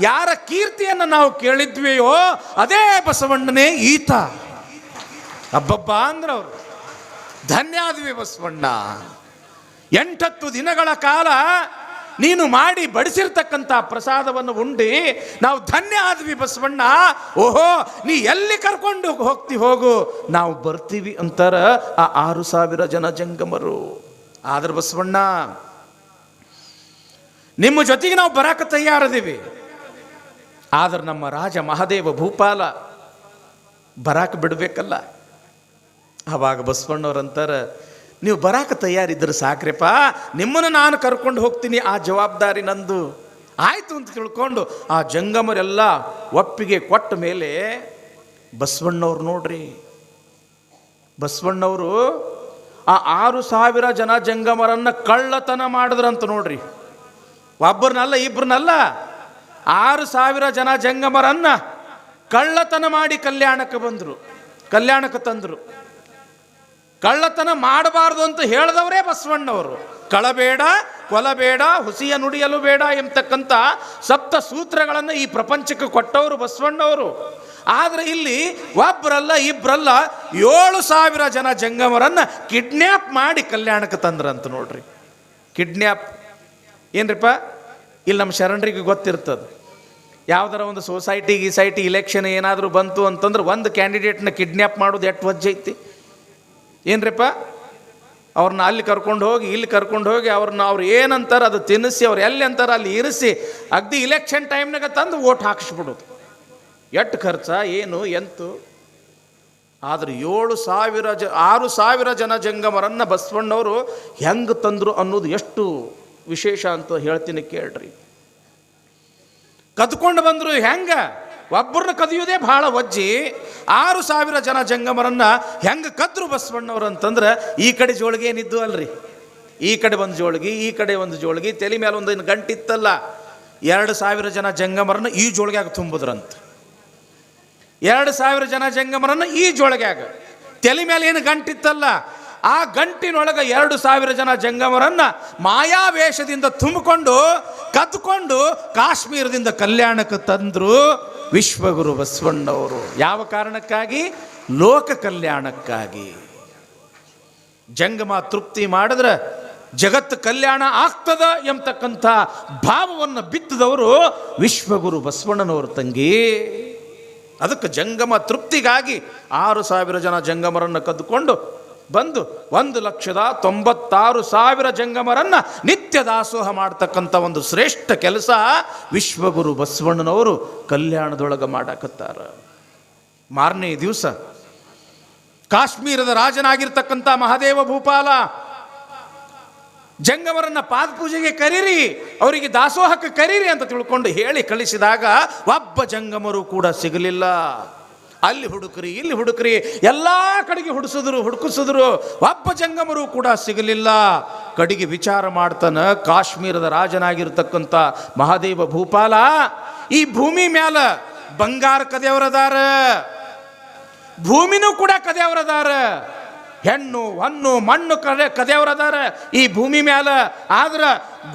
ಯಾರ ಕೀರ್ತಿಯನ್ನು ನಾವು ಕೇಳಿದ್ವಿಯೋ ಅದೇ ಬಸವಣ್ಣನೇ ಈತ. ಅಬ್ಬಬ್ಬ ಅಂದ್ರೆ ಅವರು ಧನ್ಯ ಆದ್ವಿ ಬಸವಣ್ಣ. 8-10 ದಿನಗಳ ಕಾಲ ನೀನು ಮಾಡಿ ಬಡಿಸಿರ್ತಕ್ಕಂಥ ಪ್ರಸಾದವನ್ನು ಉಂಡು ನಾವು ಧನ್ಯ ಆದ್ವಿ ಬಸವಣ್ಣ. ಓಹೋ ನೀ ಎಲ್ಲಿ ಕರ್ಕೊಂಡು ಹೋಗ್ತಿ ಹೋಗು, ನಾವು ಬರ್ತೀವಿ ಅಂತಾರ ಆ 6,000 ಜನ ಜಂಗಮರು. ಆದ್ರೆ ಬಸವಣ್ಣ ನಿಮ್ಮ ಜೊತೆಗೆ ನಾವು ಬರಾಕ ತಯಾರದೀವಿ, ಆದ್ರೆ ನಮ್ಮ ರಾಜ ಮಹಾದೇವ ಭೂಪಾಲ ಬರಾಕ ಬಿಡ್ಬೇಕಲ್ಲ. ಆವಾಗ ಬಸವಣ್ಣವ್ರಂತಾರ, ನೀವು ಬರಾಕ ತಯಾರಿದ್ರೆ ಸಾಕ್ರಪ್ಪ, ನಿಮ್ಮನ್ನು ನಾನು ಕರ್ಕೊಂಡು ಹೋಗ್ತೀನಿ, ಆ ಜವಾಬ್ದಾರಿ ನಂದು. ಆಯಿತು ಅಂತ ತಿಳ್ಕೊಂಡು ಆ ಜಂಗಮರೆಲ್ಲ ಒಪ್ಪಿಗೆ ಕೊಟ್ಟ ಮೇಲೆ ಬಸವಣ್ಣವ್ರು ನೋಡ್ರಿ, ಬಸವಣ್ಣವರು ಆ 6,000 ಜನ ಜಂಗಮರನ್ನು ಕಳ್ಳತನ ಮಾಡಿದ್ರಂತ ನೋಡ್ರಿ. ಒಬ್ಬರನ್ನಲ್ಲ ಇಬ್ಬರನ್ನಲ್ಲ, 6,000 ಜನ ಜಂಗಮರನ್ನು ಕಳ್ಳತನ ಮಾಡಿ ಕಲ್ಯಾಣಕ್ಕೆ ಬಂದರು, ಕಲ್ಯಾಣಕ್ಕೆ ತಂದರು. ಕಳ್ಳತನ ಮಾಡಬಾರ್ದು ಅಂತ ಹೇಳಿದವರೇ ಬಸವಣ್ಣವರು. ಕಳಬೇಡ, ಕೊಲಬೇಡ, ಹುಸಿಯ ನುಡಿಯಲು ಬೇಡ ಎಂಬತಕ್ಕಂಥ 7 ಸೂತ್ರಗಳನ್ನು ಈ ಪ್ರಪಂಚಕ್ಕೆ ಕೊಟ್ಟವರು ಬಸವಣ್ಣವರು. ಆದರೆ ಇಲ್ಲಿ ಒಬ್ಬರಲ್ಲ ಇಬ್ಬರಲ್ಲ 7,000 ಜನ ಜಂಗಮರನ್ನು ಕಿಡ್ನ್ಯಾಪ್ ಮಾಡಿ ಕಲ್ಯಾಣಕ್ಕೆ ತಂದ್ರಂತ ನೋಡ್ರಿ. ಕಿಡ್ನ್ಯಾಪ್ ಏನ್ರಿಪ್ಪ, ಇಲ್ಲಿ ನಮ್ಮ ಶರಣರಿಗೆ ಗೊತ್ತಿರ್ತದೆ. ಯಾವ್ದಾರ ಒಂದು ಸೊಸೈಟಿ ಇಲೆಕ್ಷನ್ ಏನಾದರೂ ಬಂತು ಅಂತಂದ್ರೆ ಒಂದು ಕ್ಯಾಂಡಿಡೇಟ್ನ ಕಿಡ್ನ್ಯಾಪ್ ಮಾಡೋದು ಎಷ್ಟು ವಜ್ಜೈತಿ ಏನ್ರಿಪ್ಪ. ಅವ್ರನ್ನ ಅಲ್ಲಿ ಕರ್ಕೊಂಡು ಹೋಗಿ ಇಲ್ಲಿ ಕರ್ಕೊಂಡು ಹೋಗಿ ಅವ್ರು ಏನಂತಾರೆ ಅದು ತಿನ್ನಿಸಿ, ಅವ್ರು ಎಲ್ಲಿ ಅಂತಾರೆ ಅಲ್ಲಿ ಇರಿಸಿ ಅಗ್ದಿ ಇಲೆಕ್ಷನ್ ಟೈಮ್ನಾಗ ತಂದು ಓಟ್ ಹಾಕಿಸ್ಬಿಡೋದು. ಎಷ್ಟು ಖರ್ಚ ಏನು ಎಂತು. ಆದರೆ 6,000 ಜನ ಜಂಗಮರನ್ನು ಬಸವಣ್ಣವರು ಹೆಂಗೆ ತಂದರು ಅನ್ನೋದು ಎಷ್ಟು ವಿಶೇಷ ಅಂತ ಹೇಳ್ತೀನಿ ಕೇಳ್ರಿ. ಕದ್ಕೊಂಡು ಬಂದರು ಹೆಂಗೆ, ಒಬ್ಬರನ್ನ ಕದಿಯೋದೇ ಭಾಳ ವಜ್ಜಿ. 6,000 ಜನ ಜಂಗಮರನ್ನು ಹೆಂಗೆ ಕದ್ರು ಬಸವಣ್ಣವ್ರು ಅಂತಂದ್ರೆ, ಈ ಕಡೆ ಜೋಳಿಗೆ ಏನಿದ್ದು ಅಲ್ರಿ, ಈ ಕಡೆ ಒಂದು ಜೋಳಿಗೆ ಈ ಕಡೆ ಒಂದು ಜೋಳಿಗೆ, ತಲೆ ಮೇಲೆ ಒಂದು ಗಂಟಿತ್ತಲ್ಲ, 2,000 ಜನ ಜಂಗಮರನ್ನು ಈ ಜೋಳಿಗ್ಯಾಗ ತುಂಬಿದ್ರಂತ. 2,000 ಜನ ಜಂಗಮರನ್ನು ಈ ಜೋಳಿಗ್ಯಾಗ ತಲೆ ಮೇಲೆ ಏನು ಗಂಟಿತ್ತಲ್ಲ, ಆ ಗಂಟಿನೊಳಗೆ 2,000 ಜನ ಜಂಗಮರನ್ನ ಮಾಯಾವೇಷದಿಂದ ತುಂಬಿಕೊಂಡು ಕದ್ಕೊಂಡು ಕಾಶ್ಮೀರದಿಂದ ಕಲ್ಯಾಣಕ್ಕೆ ತಂದರು ವಿಶ್ವಗುರು ಬಸವಣ್ಣವರು. ಯಾವ ಕಾರಣಕ್ಕಾಗಿ? ಲೋಕ ಕಲ್ಯಾಣಕ್ಕಾಗಿ. ಜಂಗಮ ತೃಪ್ತಿ ಮಾಡಿದ್ರೆ ಜಗತ್ತು ಕಲ್ಯಾಣ ಆಗ್ತದ ಎಂಬತಕ್ಕಂಥ ಭಾವವನ್ನು ಬಿತ್ತಿದವರು ವಿಶ್ವಗುರು ಬಸವಣ್ಣನವರು ತಂಗಿ. ಅದಕ್ಕೆ ಜಂಗಮ ತೃಪ್ತಿಗಾಗಿ 6,000 ಜನ ಜಂಗಮರನ್ನು ಕದ್ದುಕೊಂಡು ಬಂದು 1,96,000 ಜಂಗಮರನ್ನ ನಿತ್ಯ ದಾಸೋಹ ಮಾಡ್ತಕ್ಕಂಥ ಒಂದು ಶ್ರೇಷ್ಠ ಕೆಲಸ ವಿಶ್ವಗುರು ಬಸವಣ್ಣನವರು ಕಲ್ಯಾಣದೊಳಗೆ ಮಾಡಕತ್ತಾರ. ಮಾರನೇ ದಿವಸ ಕಾಶ್ಮೀರದ ರಾಜನಾಗಿರ್ತಕ್ಕಂಥ ಮಹಾದೇವ ಭೂಪಾಲ ಜಂಗಮರನ್ನ ಪಾದಪೂಜೆಗೆ ಕರೀರಿ, ಅವರಿಗೆ ದಾಸೋಹಕ್ಕೆ ಕರೀರಿ ಅಂತ ತಿಳ್ಕೊಂಡು ಹೇಳಿ ಕಳಿಸಿದಾಗ ಒಬ್ಬ ಜಂಗಮರು ಕೂಡ ಸಿಗಲಿಲ್ಲ. ಅಲ್ಲಿ ಹುಡುಕ್ರಿ, ಇಲ್ಲಿ ಹುಡುಕ್ರಿ, ಎಲ್ಲ ಕಡೆಗೆ ಹುಡುಕಿಸಿದ್ರು, ಒಬ್ಬ ಜಂಗಮರು ಕೂಡ ಸಿಗಲಿಲ್ಲ. ಕಡೆಗೆ ವಿಚಾರ ಮಾಡ್ತಾನ ಕಾಶ್ಮೀರದ ರಾಜನಾಗಿರ್ತಕ್ಕಂಥ ಮಹಾದೇವ ಭೂಪಾಲ, ಈ ಭೂಮಿ ಮ್ಯಾಲ ಬಂಗಾರ ಕದೆಯವರದಾರ, ಭೂಮಿನೂ ಕೂಡ ಕದೆಯವರದಾರ, ಹೆಣ್ಣು ಹೊನ್ನು ಮಣ್ಣು ಕದೆಯವರದಾರ ಈ ಭೂಮಿ ಮ್ಯಾಲ. ಆದ್ರ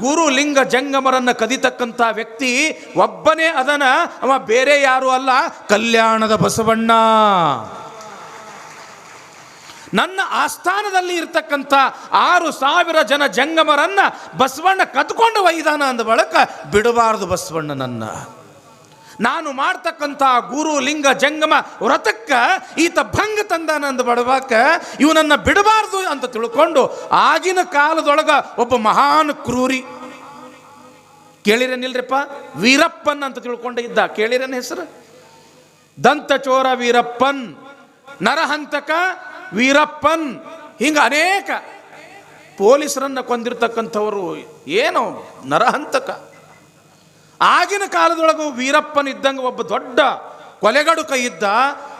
ಗುರು ಲಿಂಗ ಜಂಗಮರನ್ನ ಕದಿತಕ್ಕಂಥ ವ್ಯಕ್ತಿ ಒಬ್ಬನೇ ಅದನ, ಅವ ಬೇರೆ ಯಾರು ಅಲ್ಲ, ಕಲ್ಯಾಣದ ಬಸವಣ್ಣ. ನನ್ನ ಆಸ್ಥಾನದಲ್ಲಿ ಇರ್ತಕ್ಕಂಥ 6,000 ಜನ ಜಂಗಮರನ್ನ ಬಸವಣ್ಣ ಕದ್ಕೊಂಡು ಒಯ್ದಾನ ಅಂದ ಬಳಕ ಬಿಡಬಾರದು ಬಸವಣ್ಣನನ್ನ. ನಾನು ಮಾಡ್ತಕ್ಕಂಥ ಗುರು ಲಿಂಗ ಜಂಗಮ ವ್ರತಕ್ಕೆ ಈತ ಭಂಗ ತಂದಾನಂದ ಬಡವಾಕ ಇವನನ್ನ ಬಿಡಬಾರ್ದು ಅಂತ ತಿಳ್ಕೊಂಡು ಆಗಿನ ಕಾಲದೊಳಗ ಒಬ್ಬ ಮಹಾನ್ ಕ್ರೂರಿ, ಕೇಳಿರೇನಿಲ್ರಿಪ್ಪ, ವೀರಪ್ಪನ್ ಅಂತ ತಿಳ್ಕೊಂಡ ಇದ್ದ. ಕೇಳಿರೇನ ಹೆಸರು? ದಂತಚೋರ ವೀರಪ್ಪನ್, ನರಹಂತಕ ವೀರಪ್ಪನ್, ಹಿಂಗ ಅನೇಕ ಪೊಲೀಸರನ್ನ ಕೊಂದಿರ್ತಕ್ಕಂಥವರು. ಏನು ನರಹಂತಕ. ಆಗಿನ ಕಾಲದೊಳಗೂ ವೀರಪ್ಪನ ಇದ್ದಂಗೆ ಒಬ್ಬ ದೊಡ್ಡ ಕೊಲೆಗಡುಕ ಇದ್ದ.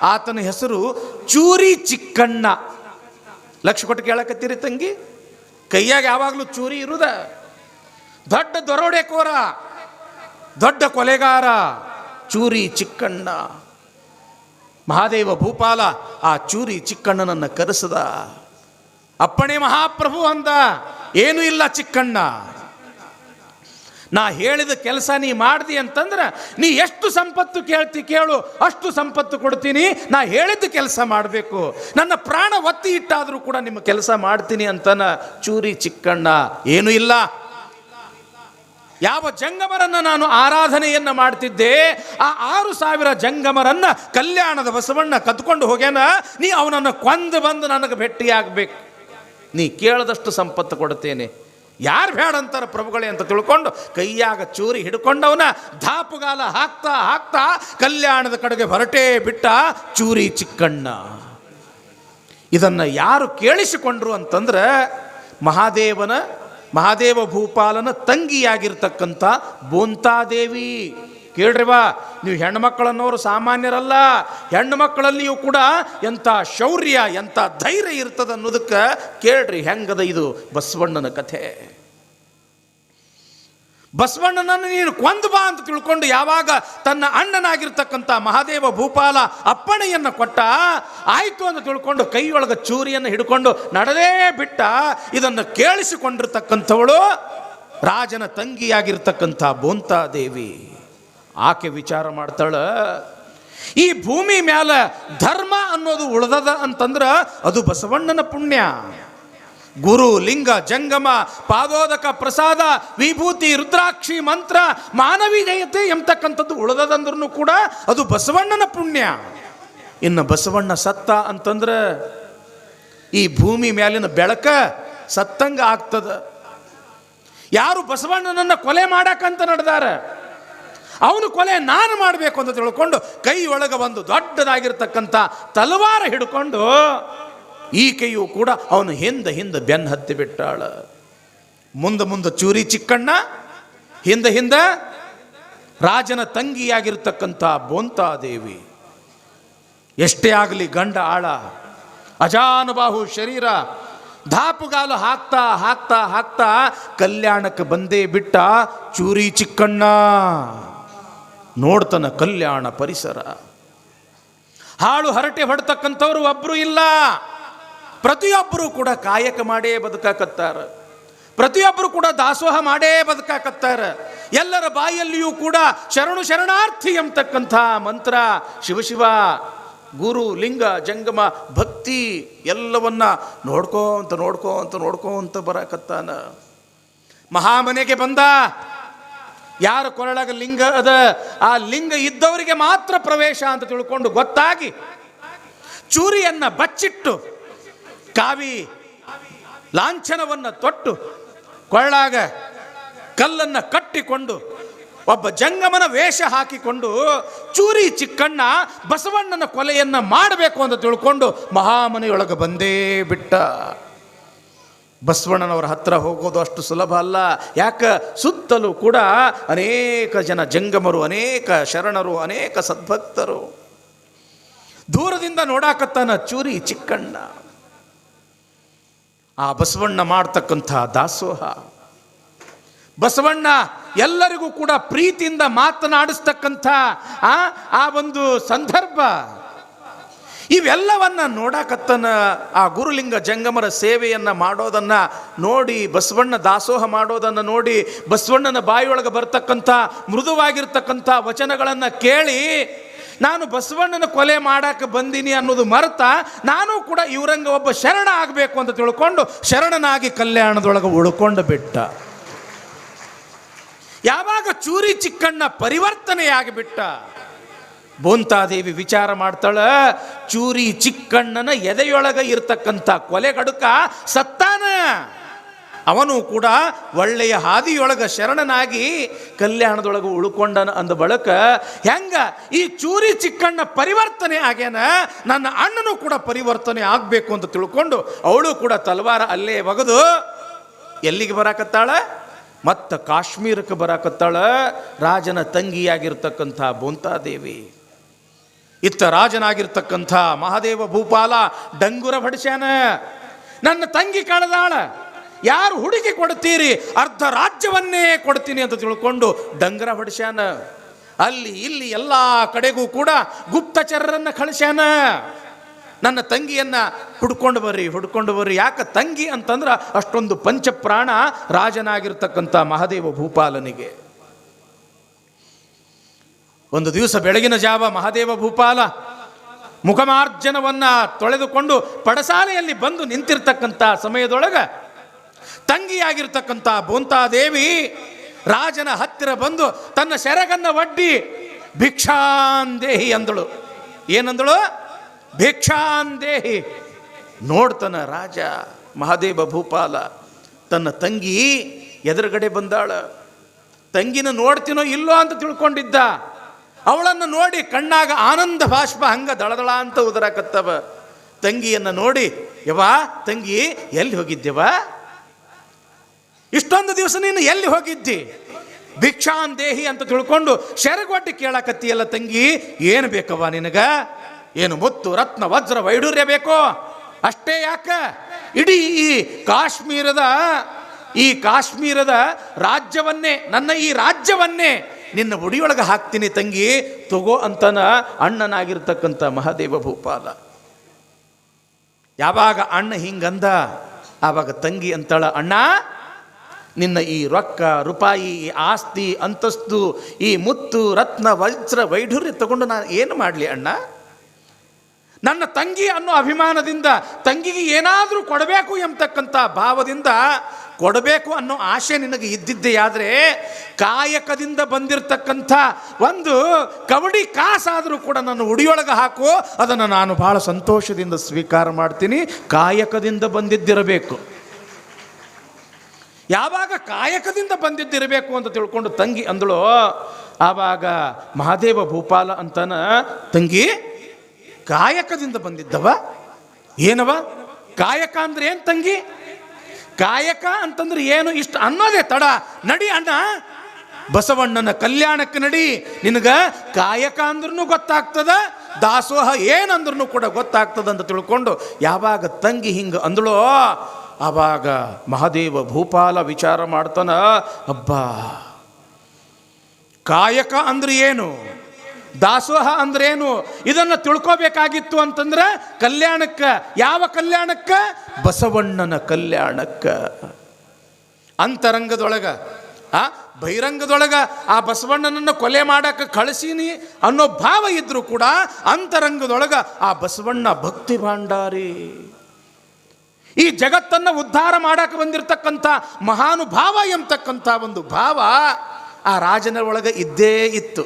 ಆತನ ಹೆಸರು ಚೂರಿ ಚಿಕ್ಕಣ್ಣ. ಲಕ್ಷ ಕೊಟ್ಟು ಕೇಳಕತ್ತೀರಿ ತಂಗಿ? ಕೈಯಾಗ ಯಾವಾಗಲೂ ಚೂರಿ ಇರುದ. ದೊಡ್ಡ ದರೋಡೆಕೋರ, ದೊಡ್ಡ ಕೊಲೆಗಾರ ಚೂರಿ ಚಿಕ್ಕಣ್ಣ. ಮಹಾದೇವ ಭೂಪಾಲ ಆ ಚೂರಿ ಚಿಕ್ಕಣ್ಣನನ್ನು ಕರೆಸದ. ಅಪ್ಪಣೆ ಮಹಾಪ್ರಭು ಅಂದ, ಏನೂ ಇಲ್ಲ ಚಿಕ್ಕಣ್ಣ, ನಾ ಹೇಳಿದ ಕೆಲಸ ನೀ ಮಾಡ್ದಿ ಅಂತಂದ್ರೆ ನೀ ಎಷ್ಟು ಸಂಪತ್ತು ಕೇಳು, ಅಷ್ಟು ಸಂಪತ್ತು ಕೊಡ್ತೀನಿ. ನಾ ಹೇಳಿದ ಕೆಲಸ ಮಾಡಬೇಕು, ನನ್ನ ಪ್ರಾಣ ಒತ್ತಿ ಇಟ್ಟಾದರೂ ಕೂಡ ನಿಮ್ಮ ಕೆಲಸ ಮಾಡ್ತೀನಿ ಅಂತನ ಚೂರಿ ಚಿಕ್ಕಣ್ಣ. ಏನೂ ಇಲ್ಲ, ಯಾವ ಜಂಗಮರನ್ನ ನಾನು ಆರಾಧನೆಯನ್ನ ಮಾಡ್ತಿದ್ದೆ ಆ 6,000 ಜಂಗಮರನ್ನ ಕಲ್ಯಾಣದ ಬಸವಣ್ಣ ಕದ್ಕೊಂಡು ಹೋಗ್ಯಾನ. ನೀ ಅವನನ್ನು ಕೊಂದು ಬಂದು ನನಗೆ ಭೇಟಿಯಾಗಬೇಕು, ನೀ ಕೇಳದಷ್ಟು ಸಂಪತ್ತು ಕೊಡ್ತೇನೆ. ಯಾರು ಬೇಡ ಅಂತಾರೆ ಪ್ರಭುಗಳೇ ಅಂತ ತಿಳ್ಕೊಂಡು ಕೈಯಾಗ ಚೂರಿ ಹಿಡ್ಕೊಂಡವನ ಧಾಪುಗಾಲ ಹಾಕ್ತಾ ಹಾಕ್ತಾ ಕಲ್ಯಾಣದ ಕಡೆಗೆ ಹೊರಟೇ ಬಿಟ್ಟ ಚೂರಿ ಚಿಕ್ಕಣ್ಣ. ಇದನ್ನ ಯಾರು ಕೇಳಿಸಿಕೊಂಡ್ರು ಅಂತಂದ್ರೆ ಮಹಾದೇವ ಭೂಪಾಲನ ತಂಗಿಯಾಗಿರ್ತಕ್ಕಂಥ ಬೋಂತಾದೇವಿ. ಕೇಳ್ರಿ ಬಾ, ನೀವು ಹೆಣ್ಮಕ್ಕಳನ್ನೋರು ಸಾಮಾನ್ಯರಲ್ಲ. ಹೆಣ್ಣು ಮಕ್ಕಳಲ್ಲಿಯೂ ಕೂಡ ಎಂಥ ಶೌರ್ಯ, ಎಂಥ ಧೈರ್ಯ ಇರ್ತದ ಅನ್ನೋದಕ್ಕೆ ಕೇಳ್ರಿ ಹೆಂಗದ ಇದು ಬಸವಣ್ಣನ ಕಥೆ. ಬಸವಣ್ಣನನ್ನು ನೀನು ಕೊಂದು ಬಾ ಅಂತ ತಿಳ್ಕೊಂಡು ಯಾವಾಗ ತನ್ನ ಅಣ್ಣನಾಗಿರ್ತಕ್ಕಂಥ ಮಹಾದೇವ ಭೂಪಾಲ ಅಪ್ಪಣೆಯನ್ನು ಕೊಟ್ಟ, ಆಯಿತು ಅಂತ ತಿಳ್ಕೊಂಡು ಕೈಯೊಳಗೆ ಚೂರಿಯನ್ನು ಹಿಡ್ಕೊಂಡು ನಡೆದೇ ಬಿಟ್ಟ. ಇದನ್ನು ಕೇಳಿಸಿಕೊಂಡಿರ್ತಕ್ಕಂಥವಳು ರಾಜನ ತಂಗಿಯಾಗಿರ್ತಕ್ಕಂಥ ಬೋಂತಾದೇವಿ. ಆಕೆ ವಿಚಾರ ಮಾಡ್ತಾಳ, ಈ ಭೂಮಿ ಮ್ಯಾಲ ಧರ್ಮ ಅನ್ನೋದು ಉಳ್ದದ ಅಂತಂದ್ರೆ ಅದು ಬಸವಣ್ಣನ ಪುಣ್ಯ. ಗುರು ಲಿಂಗ ಜಂಗಮ ಪಾದೋದಕ ಪ್ರಸಾದ ವಿಭೂತಿ ರುದ್ರಾಕ್ಷಿ ಮಂತ್ರ ಮಾನವೀಯತೆ ಎಂಬತಕ್ಕಂಥದ್ದು ಉಳ್ದದಂದ್ರೂ ಕೂಡ ಅದು ಬಸವಣ್ಣನ ಪುಣ್ಯ. ಇನ್ನು ಬಸವಣ್ಣ ಸತ್ತ ಅಂತಂದ್ರೆ ಈ ಭೂಮಿ ಮ್ಯಾಲಿನ ಬೆಳಕ ಸತ್ತಂಗ ಆಗ್ತದ. ಯಾರು ಬಸವಣ್ಣನನ್ನ ಕೊಲೆ ಮಾಡಕ್ಕಂತ ನಡೆದಾರ, ಅವನು ಕೊಲೆ ನಾನು ಮಾಡಬೇಕು ಅಂತ ತಿಳ್ಕೊಂಡು ಕೈ ಒಳಗೆ ಒಂದು ದೊಡ್ಡದಾಗಿರ್ತಕ್ಕಂಥ ತಲವಾರ ಹಿಡ್ಕೊಂಡು ಈಕೆಯೂ ಕೂಡ ಅವನು ಹಿಂದೆ ಬೆನ್ನು ಹತ್ತಿ ಬಿಟ್ಟಾಳ. ಮುಂದೆ ಚೂರಿ ಚಿಕ್ಕಣ್ಣ, ಹಿಂದೆ ರಾಜನ ತಂಗಿಯಾಗಿರ್ತಕ್ಕಂಥ ಬೋಂತಾದೇವಿ. ಎಷ್ಟೇ ಆಗಲಿ ಗಂಡ ಆಳ, ಅಜಾನುಬಾಹು ಶರೀರ, ಧಾಪುಗಾಲು ಹಾಕ್ತಾ ಹಾಕ್ತಾ ಹಾಕ್ತಾ ಕಲ್ಯಾಣಕ್ಕೆ ಬಂದೇ ಬಿಟ್ಟ ಚೂರಿ ಚಿಕ್ಕಣ್ಣ. ನೋಡ್ತನ ಕಲ್ಯಾಣ ಪರಿಸರ. ಹಾಳು ಹರಟೆ ಹೊಡ್ತಕ್ಕಂಥವ್ರು ಒಬ್ಬರು ಇಲ್ಲ. ಪ್ರತಿಯೊಬ್ಬರು ಕೂಡ ಕಾಯಕ ಮಾಡೇ ಬದುಕಾಕತ್ತಾರ. ಪ್ರತಿಯೊಬ್ಬರು ಕೂಡ ದಾಸೋಹ ಮಾಡೇ ಬದುಕಾಕತ್ತಾರ. ಎಲ್ಲರ ಬಾಯಲ್ಲಿಯೂ ಕೂಡ ಶರಣು ಶರಣಾರ್ಥಿ ಎಂಬತಕ್ಕಂಥ ಮಂತ್ರ, ಶಿವಶಿವ, ಗುರು, ಲಿಂಗ, ಜಂಗಮ, ಭಕ್ತಿ ಎಲ್ಲವನ್ನ ನೋಡ್ಕೋಂತ ಬರಾಕತ್ತಾನ. ಮಹಾಮನೆಗೆ ಬಂದ. ಯಾರ ಕೊರಳಾಗ ಲಿಂಗ ಅದ, ಆ ಲಿಂಗ ಇದ್ದವರಿಗೆ ಮಾತ್ರ ಪ್ರವೇಶ ಅಂತ ತಿಳ್ಕೊಂಡು ಗೊತ್ತಾಗಿ ಚೂರಿಯನ್ನ ಬಚ್ಚಿಟ್ಟು ಕಾವಿ ಲಾಂಛನವನ್ನು ತೊಟ್ಟು ಕೊಳ್ಳಾಗ ಕಲ್ಲನ್ನು ಕಟ್ಟಿಕೊಂಡು ಒಬ್ಬ ಜಂಗಮನ ವೇಷ ಹಾಕಿಕೊಂಡು ಚೂರಿ ಚಿಕ್ಕಣ್ಣ ಬಸವಣ್ಣನ ಕೊಲೆಯನ್ನ ಮಾಡಬೇಕು ಅಂತ ತಿಳ್ಕೊಂಡು ಮಹಾಮನೆಯೊಳಗೆ ಬಂದೇ ಬಿಟ್ಟ. ಬಸವಣ್ಣನವರ ಹತ್ರ ಹೋಗೋದು ಅಷ್ಟು ಸುಲಭ ಅಲ್ಲ. ಯಾಕ? ಸುತ್ತಲೂ ಕೂಡ ಅನೇಕ ಜನ ಜಂಗಮರು, ಅನೇಕ ಶರಣರು, ಅನೇಕ ಸದ್ಭಕ್ತರು. ದೂರದಿಂದ ನೋಡಾಕತ್ತಾನ ಚೂರಿ ಚಿಕ್ಕಣ್ಣ. ಆ ಬಸವಣ್ಣ ಮಾಡ್ತಕ್ಕಂಥ ದಾಸೋಹ, ಬಸವಣ್ಣ ಎಲ್ಲರಿಗೂ ಕೂಡ ಪ್ರೀತಿಯಿಂದ ಮಾತನಾಡಿಸ್ತಕ್ಕಂಥ ಆ ಒಂದು ಸಂದರ್ಭ, ಇವೆಲ್ಲವನ್ನ ನೋಡಾಕತ್ತನ. ಆ ಗುರುಲಿಂಗ ಜಂಗಮರ ಸೇವೆಯನ್ನ ಮಾಡೋದನ್ನ ನೋಡಿ, ಬಸವಣ್ಣ ದಾಸೋಹ ಮಾಡೋದನ್ನ ನೋಡಿ, ಬಸವಣ್ಣನ ಬಾಯಿಯೊಳಗೆ ಬರ್ತಕ್ಕಂಥ ಮೃದುವಾಗಿರ್ತಕ್ಕಂಥ ವಚನಗಳನ್ನು ಕೇಳಿ, ನಾನು ಬಸವಣ್ಣನ ಕೊಲೆ ಮಾಡಕ್ಕೆ ಬಂದೀನಿ ಅನ್ನೋದು ಮರೆತ ನಾನು ಕೂಡ ಇವರಂಗ ಒಬ್ಬ ಶರಣ ಆಗಬೇಕು ಅಂತ ತಿಳ್ಕೊಂಡು ಶರಣನಾಗಿ ಕಲ್ಯಾಣದೊಳಗೆ ಉಳ್ಕೊಂಡು ಬಿಟ್ಟ. ಯಾವಾಗ ಚೂರಿ ಚಿಕ್ಕಣ್ಣ ಪರಿವರ್ತನೆಯಾಗಿಬಿಟ್ಟ, ಬೋಂತಾದೇವಿ ವಿಚಾರ ಮಾಡ್ತಾಳ, ಚೂರಿ ಚಿಕ್ಕಣ್ಣನ ಎದೆಯೊಳಗ ಇರ್ತಕ್ಕಂಥ ಕೊಲೆಗಡುಕ ಸತ್ತಾನ. ಅವನು ಕೂಡ ಒಳ್ಳೆಯ ಹಾದಿಯೊಳಗ ಶರಣನಾಗಿ ಕಲ್ಯಾಣದೊಳಗೆ ಉಳ್ಕೊಂಡನ ಅಂದ ಬಳಕ ಹೆಂಗ ಈ ಚೂರಿ ಚಿಕ್ಕಣ್ಣ ಪರಿವರ್ತನೆ ಆಗ್ಯಾನ, ನನ್ನ ಅಣ್ಣನೂ ಕೂಡ ಪರಿವರ್ತನೆ ಆಗಬೇಕು ಅಂತ ತಿಳ್ಕೊಂಡು ಅವಳು ಕೂಡ ತಲವಾರ ಅಲ್ಲೇ ಒಗೆದು ಎಲ್ಲಿಗೆ ಬರಾಕತ್ತಾಳ? ಮತ್ತ ಕಾಶ್ಮೀರಕ್ಕೆ ಬರಾಕತ್ತಾಳ. ರಾಜನ ತಂಗಿಯಾಗಿರ್ತಕ್ಕಂಥ ಬೋಂತಾದೇವಿ. ಇತ್ತ ರಾಜನಾಗಿರ್ತಕ್ಕಂಥ ಮಹಾದೇವ ಭೂಪಾಲ ಡಂಗುರ ಬಡಿಸ್ಯಾನ. ನನ್ನ ತಂಗಿ ಕಳೆದಾಳ, ಯಾರು ಹುಡುಗಿ ಕೊಡ್ತೀರಿ? ಅರ್ಧ ರಾಜ್ಯವನ್ನೇ ಕೊಡ್ತೀನಿ ಅಂತ ತಿಳ್ಕೊಂಡು ಡಂಗರ ಹೊಡಿಸ್ಯಾನ. ಅಲ್ಲಿ ಇಲ್ಲಿ ಎಲ್ಲ ಕಡೆಗೂ ಕೂಡ ಗುಪ್ತಚರರನ್ನ ಕಳಿಸ್ಯಾನ. ನನ್ನ ತಂಗಿಯನ್ನ ಹುಡ್ಕೊಂಡು ಬರ್ರಿ. ಯಾಕೆ ತಂಗಿ ಅಂತಂದ್ರೆ ಅಷ್ಟೊಂದು ಪಂಚಪ್ರಾಣ ರಾಜನಾಗಿರ್ತಕ್ಕಂಥ ಮಹಾದೇವ ಭೂಪಾಲನಿಗೆ. ಒಂದು ದಿವಸ ಬೆಳಗಿನ ಜಾವ ಮಹಾದೇವ ಭೂಪಾಲ ಮುಖಮಾರ್ಜನವನ್ನ ತೊಳೆದುಕೊಂಡು ಪಡಸಾಲೆಯಲ್ಲಿ ಬಂದು ನಿಂತಿರ್ತಕ್ಕಂಥ ಸಮಯದೊಳಗ ತಂಗಿಯಾಗಿರ್ತಕ್ಕಂಥ ಬೋಂತಾದೇವಿ ರಾಜನ ಹತ್ತಿರ ಬಂದು ತನ್ನ ಸೆರಗನ್ನ ಒಡ್ಡಿ ಭಿಕ್ಷಾಂದೇಹಿ ಅಂದಳು. ಏನಂದಳು? ಭಿಕ್ಷಾಂದೇಹಿ. ನೋಡ್ತಾನ ರಾಜ ಮಹಾದೇವ ಭೂಪಾಲ, ತನ್ನ ತಂಗಿ ಎದುರುಗಡೆ ಬಂದಾಳ. ತಂಗಿನ ನೋಡ್ತೀನೋ ಇಲ್ಲೋ ಅಂತ ತಿಳ್ಕೊಂಡಿದ್ದ. ಅವಳನ್ನು ನೋಡಿ ಕಣ್ಣಾಗ ಆನಂದ ಬಾಷ್ಪ ಹಂಗ ದಳದಳ ಅಂತ ಉದರಾಕತ್ತವ. ತಂಗಿಯನ್ನು ನೋಡಿ, ಯವಾ ತಂಗಿ ಎಲ್ಲಿ ಹೋಗಿದ್ದೆವ? ಇಷ್ಟೊಂದು ದಿವಸ ನೀನು ಎಲ್ಲಿ ಹೋಗಿದ್ದಿ? ಭಿಕ್ಷಾಂದೇಹಿ ಅಂತ ತಿಳ್ಕೊಂಡು ಶೆರಗೊಟ್ಟಿ ಕೇಳಕತ್ತಿಯಲ್ಲ ತಂಗಿ, ಏನು ಬೇಕವ್ವ ನಿನಗ? ಏನು ಮುತ್ತು ರತ್ನ ವಜ್ರ ವೈಡೂರ್ಯ ಬೇಕೋ? ಅಷ್ಟೇ ಯಾಕ? ಇಡೀ ಈ ಕಾಶ್ಮೀರದ ರಾಜ್ಯವನ್ನೇ, ನನ್ನ ಈ ರಾಜ್ಯವನ್ನೇ ನಿನ್ನ ಉಡಿಯೊಳಗೆ ಹಾಕ್ತೀನಿ ತಂಗಿ, ತಗೋ ಅಂತನ ಅಣ್ಣನಾಗಿರ್ತಕ್ಕಂಥ ಮಹಾದೇವ ಭೂಪಾಲ. ಯಾವಾಗ ಅಣ್ಣ ಹಿಂಗಂದ ಆವಾಗ ತಂಗಿ ಅಂತಾಳ, ಅಣ್ಣ ನಿನ್ನ ಈ ರೊಕ್ಕ ರೂಪಾಯಿ, ಈ ಆಸ್ತಿ ಅಂತಸ್ತು, ಈ ಮುತ್ತು ರತ್ನ ವಜ್ರ ವೈಢೂರ್ಯ ತಗೊಂಡು ನಾನು ಏನು ಮಾಡಲಿ ಅಣ್ಣ? ನನ್ನ ತಂಗಿ ಅನ್ನೋ ಅಭಿಮಾನದಿಂದ ತಂಗಿಗೆ ಏನಾದರೂ ಕೊಡಬೇಕು ಎಂಬತಕ್ಕಂಥ ಭಾವದಿಂದ ಕೊಡಬೇಕು ಅನ್ನೋ ಆಸೆ ನಿನಗೆ ಇದ್ದಿದ್ದೇ ಆದರೆ ಕಾಯಕದಿಂದ ಬಂದಿರತಕ್ಕಂಥ ಒಂದು ಕವಡಿ ಕಾಸಾದರೂ ಕೂಡ ನನ್ನ ಉಡಿಯೊಳಗೆ ಹಾಕು, ಅದನ್ನು ನಾನು ಬಹಳ ಸಂತೋಷದಿಂದ ಸ್ವೀಕಾರ ಮಾಡ್ತೀನಿ. ಕಾಯಕದಿಂದ ಬಂದಿದ್ದಿರಬೇಕು. ಯಾವಾಗ ಕಾಯಕದಿಂದ ಬಂದಿದ್ದಿರಬೇಕು ಅಂತ ತಿಳ್ಕೊಂಡು ತಂಗಿ ಅಂದಳು, ಆವಾಗ ಮಹಾದೇವ ಭೂಪಾಲ ಅಂತನ, ತಂಗಿ ಕಾಯಕದಿಂದ ಬಂದಿದ್ದವ? ಏನವ ಕಾಯಕ ಅಂದ್ರೆ ಏನು ತಂಗಿ? ಕಾಯಕ ಅಂತಂದ್ರೆ ಏನು? ಇಷ್ಟು ಅನ್ನೋದೇ ತಡ. ನಡಿ ಅಣ್ಣ, ಬಸವಣ್ಣನ ಕಲ್ಯಾಣಕ್ಕೆ ನಡಿ. ನಿನಗ ಕಾಯಕ ಅಂದ್ರೂ ಗೊತ್ತಾಗ್ತದ, ದಾಸೋಹ ಏನಂದ್ರೂ ಕೂಡ ಗೊತ್ತಾಗ್ತದ ಅಂತ ತಿಳ್ಕೊಂಡು ಯಾವಾಗ ತಂಗಿ ಹಿಂಗ ಅಂದಳೋ ಆವಾಗ ಮಹಾದೇವ ಭೂಪಾಲ ವಿಚಾರ ಮಾಡ್ತಾನ, ಅಬ್ಬಾ ಕಾಯಕ ಅಂದ್ರೆ ಏನು? ದಾಸೋಹ ಅಂದ್ರೇನು ಇದನ್ನು ತಿಳ್ಕೋಬೇಕಾಗಿತ್ತು ಅಂತಂದ್ರೆ ಕಲ್ಯಾಣಕ್ಕೆ. ಯಾವ ಕಲ್ಯಾಣಕ್ಕೆ? ಬಸವಣ್ಣನ ಕಲ್ಯಾಣಕ್ಕೆ. ಅಂತರಂಗದೊಳಗ ಬಹಿರಂಗದೊಳಗ ಆ ಬಸವಣ್ಣನನ್ನು ಕೊಲೆ ಮಾಡಕ್ಕೆ ಕಳಿಸೀನಿ ಅನ್ನೋ ಭಾವ ಇದ್ರೂ ಕೂಡ ಅಂತರಂಗದೊಳಗ ಆ ಬಸವಣ್ಣ ಭಕ್ತಿ ಭಾಂಡಾರಿ, ಈ ಜಗತ್ತನ್ನು ಉದ್ಧಾರ ಮಾಡಕ್ಕೆ ಬಂದಿರತಕ್ಕಂಥ ಮಹಾನುಭಾವ ಎಂಬತಕ್ಕಂಥ ಒಂದು ಭಾವ ಆ ರಾಜನ ಒಳಗೆ ಇದ್ದೇ ಇತ್ತು.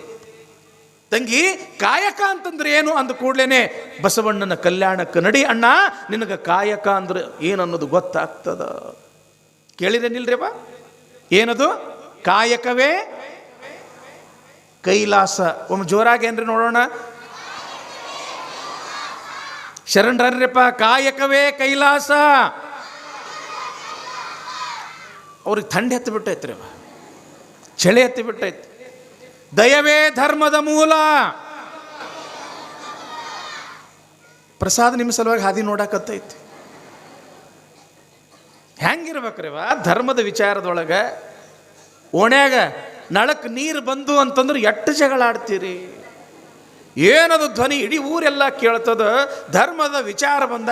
ತಂಗಿ, ಕಾಯಕ ಅಂತಂದ್ರೆ ಏನು ಅಂದ ಕೂಡ್ಲೇನೆ ಬಸವಣ್ಣನ ಕಲ್ಯಾಣಕ್ಕೆ ನಡಿ ಅಣ್ಣ, ನಿನಗೆ ಕಾಯಕ ಅಂದ್ರೆ ಏನನ್ನೋದು ಗೊತ್ತಾಗ್ತದ. ಕೇಳಿದೇನಿಲ್ರಿವ? ಏನದು? ಕಾಯಕವೇ ಕೈಲಾಸ. ಒಮ್ಮೆ ಜೋರಾಗಿ ಏನ್ರಿ ನೋಡೋಣ. ಶರಣರಪ್ಪ, ಕಾಯಕವೇ ಕೈಲಾಸ. ಅವ್ರಿಗೆ ಥಂಡಿ ಹತ್ತಿ ಬಿಟ್ಟೈತ್ರಿ, ಚಳಿ ಹತ್ತಿ ಬಿಟ್ಟೈತಿ. ದಯವೇ ಧರ್ಮದ ಮೂಲ. ಪ್ರಸಾದ ನಿಮ್ಮ ಸಲುವಾಗಿ ಹಾದಿ ನೋಡಕತ್ತೈತಿ. ಹೆಂಗಿರ್ಬೇಕ್ರಿವ? ಧರ್ಮದ ವಿಚಾರದೊಳಗೆ ಓಣ್ಯಾಗ ನಳಕ್ಕೆ ನೀರು ಬಂದು ಅಂತಂದ್ರೆ ಎಷ್ಟು ಜಗಳ ಆಡ್ತೀರಿ? ಏನದು ಧ್ವನಿ ಇಡೀ ಊರೆಲ್ಲ ಕೇಳ್ತದ. ಧರ್ಮದ ವಿಚಾರ ಬಂದ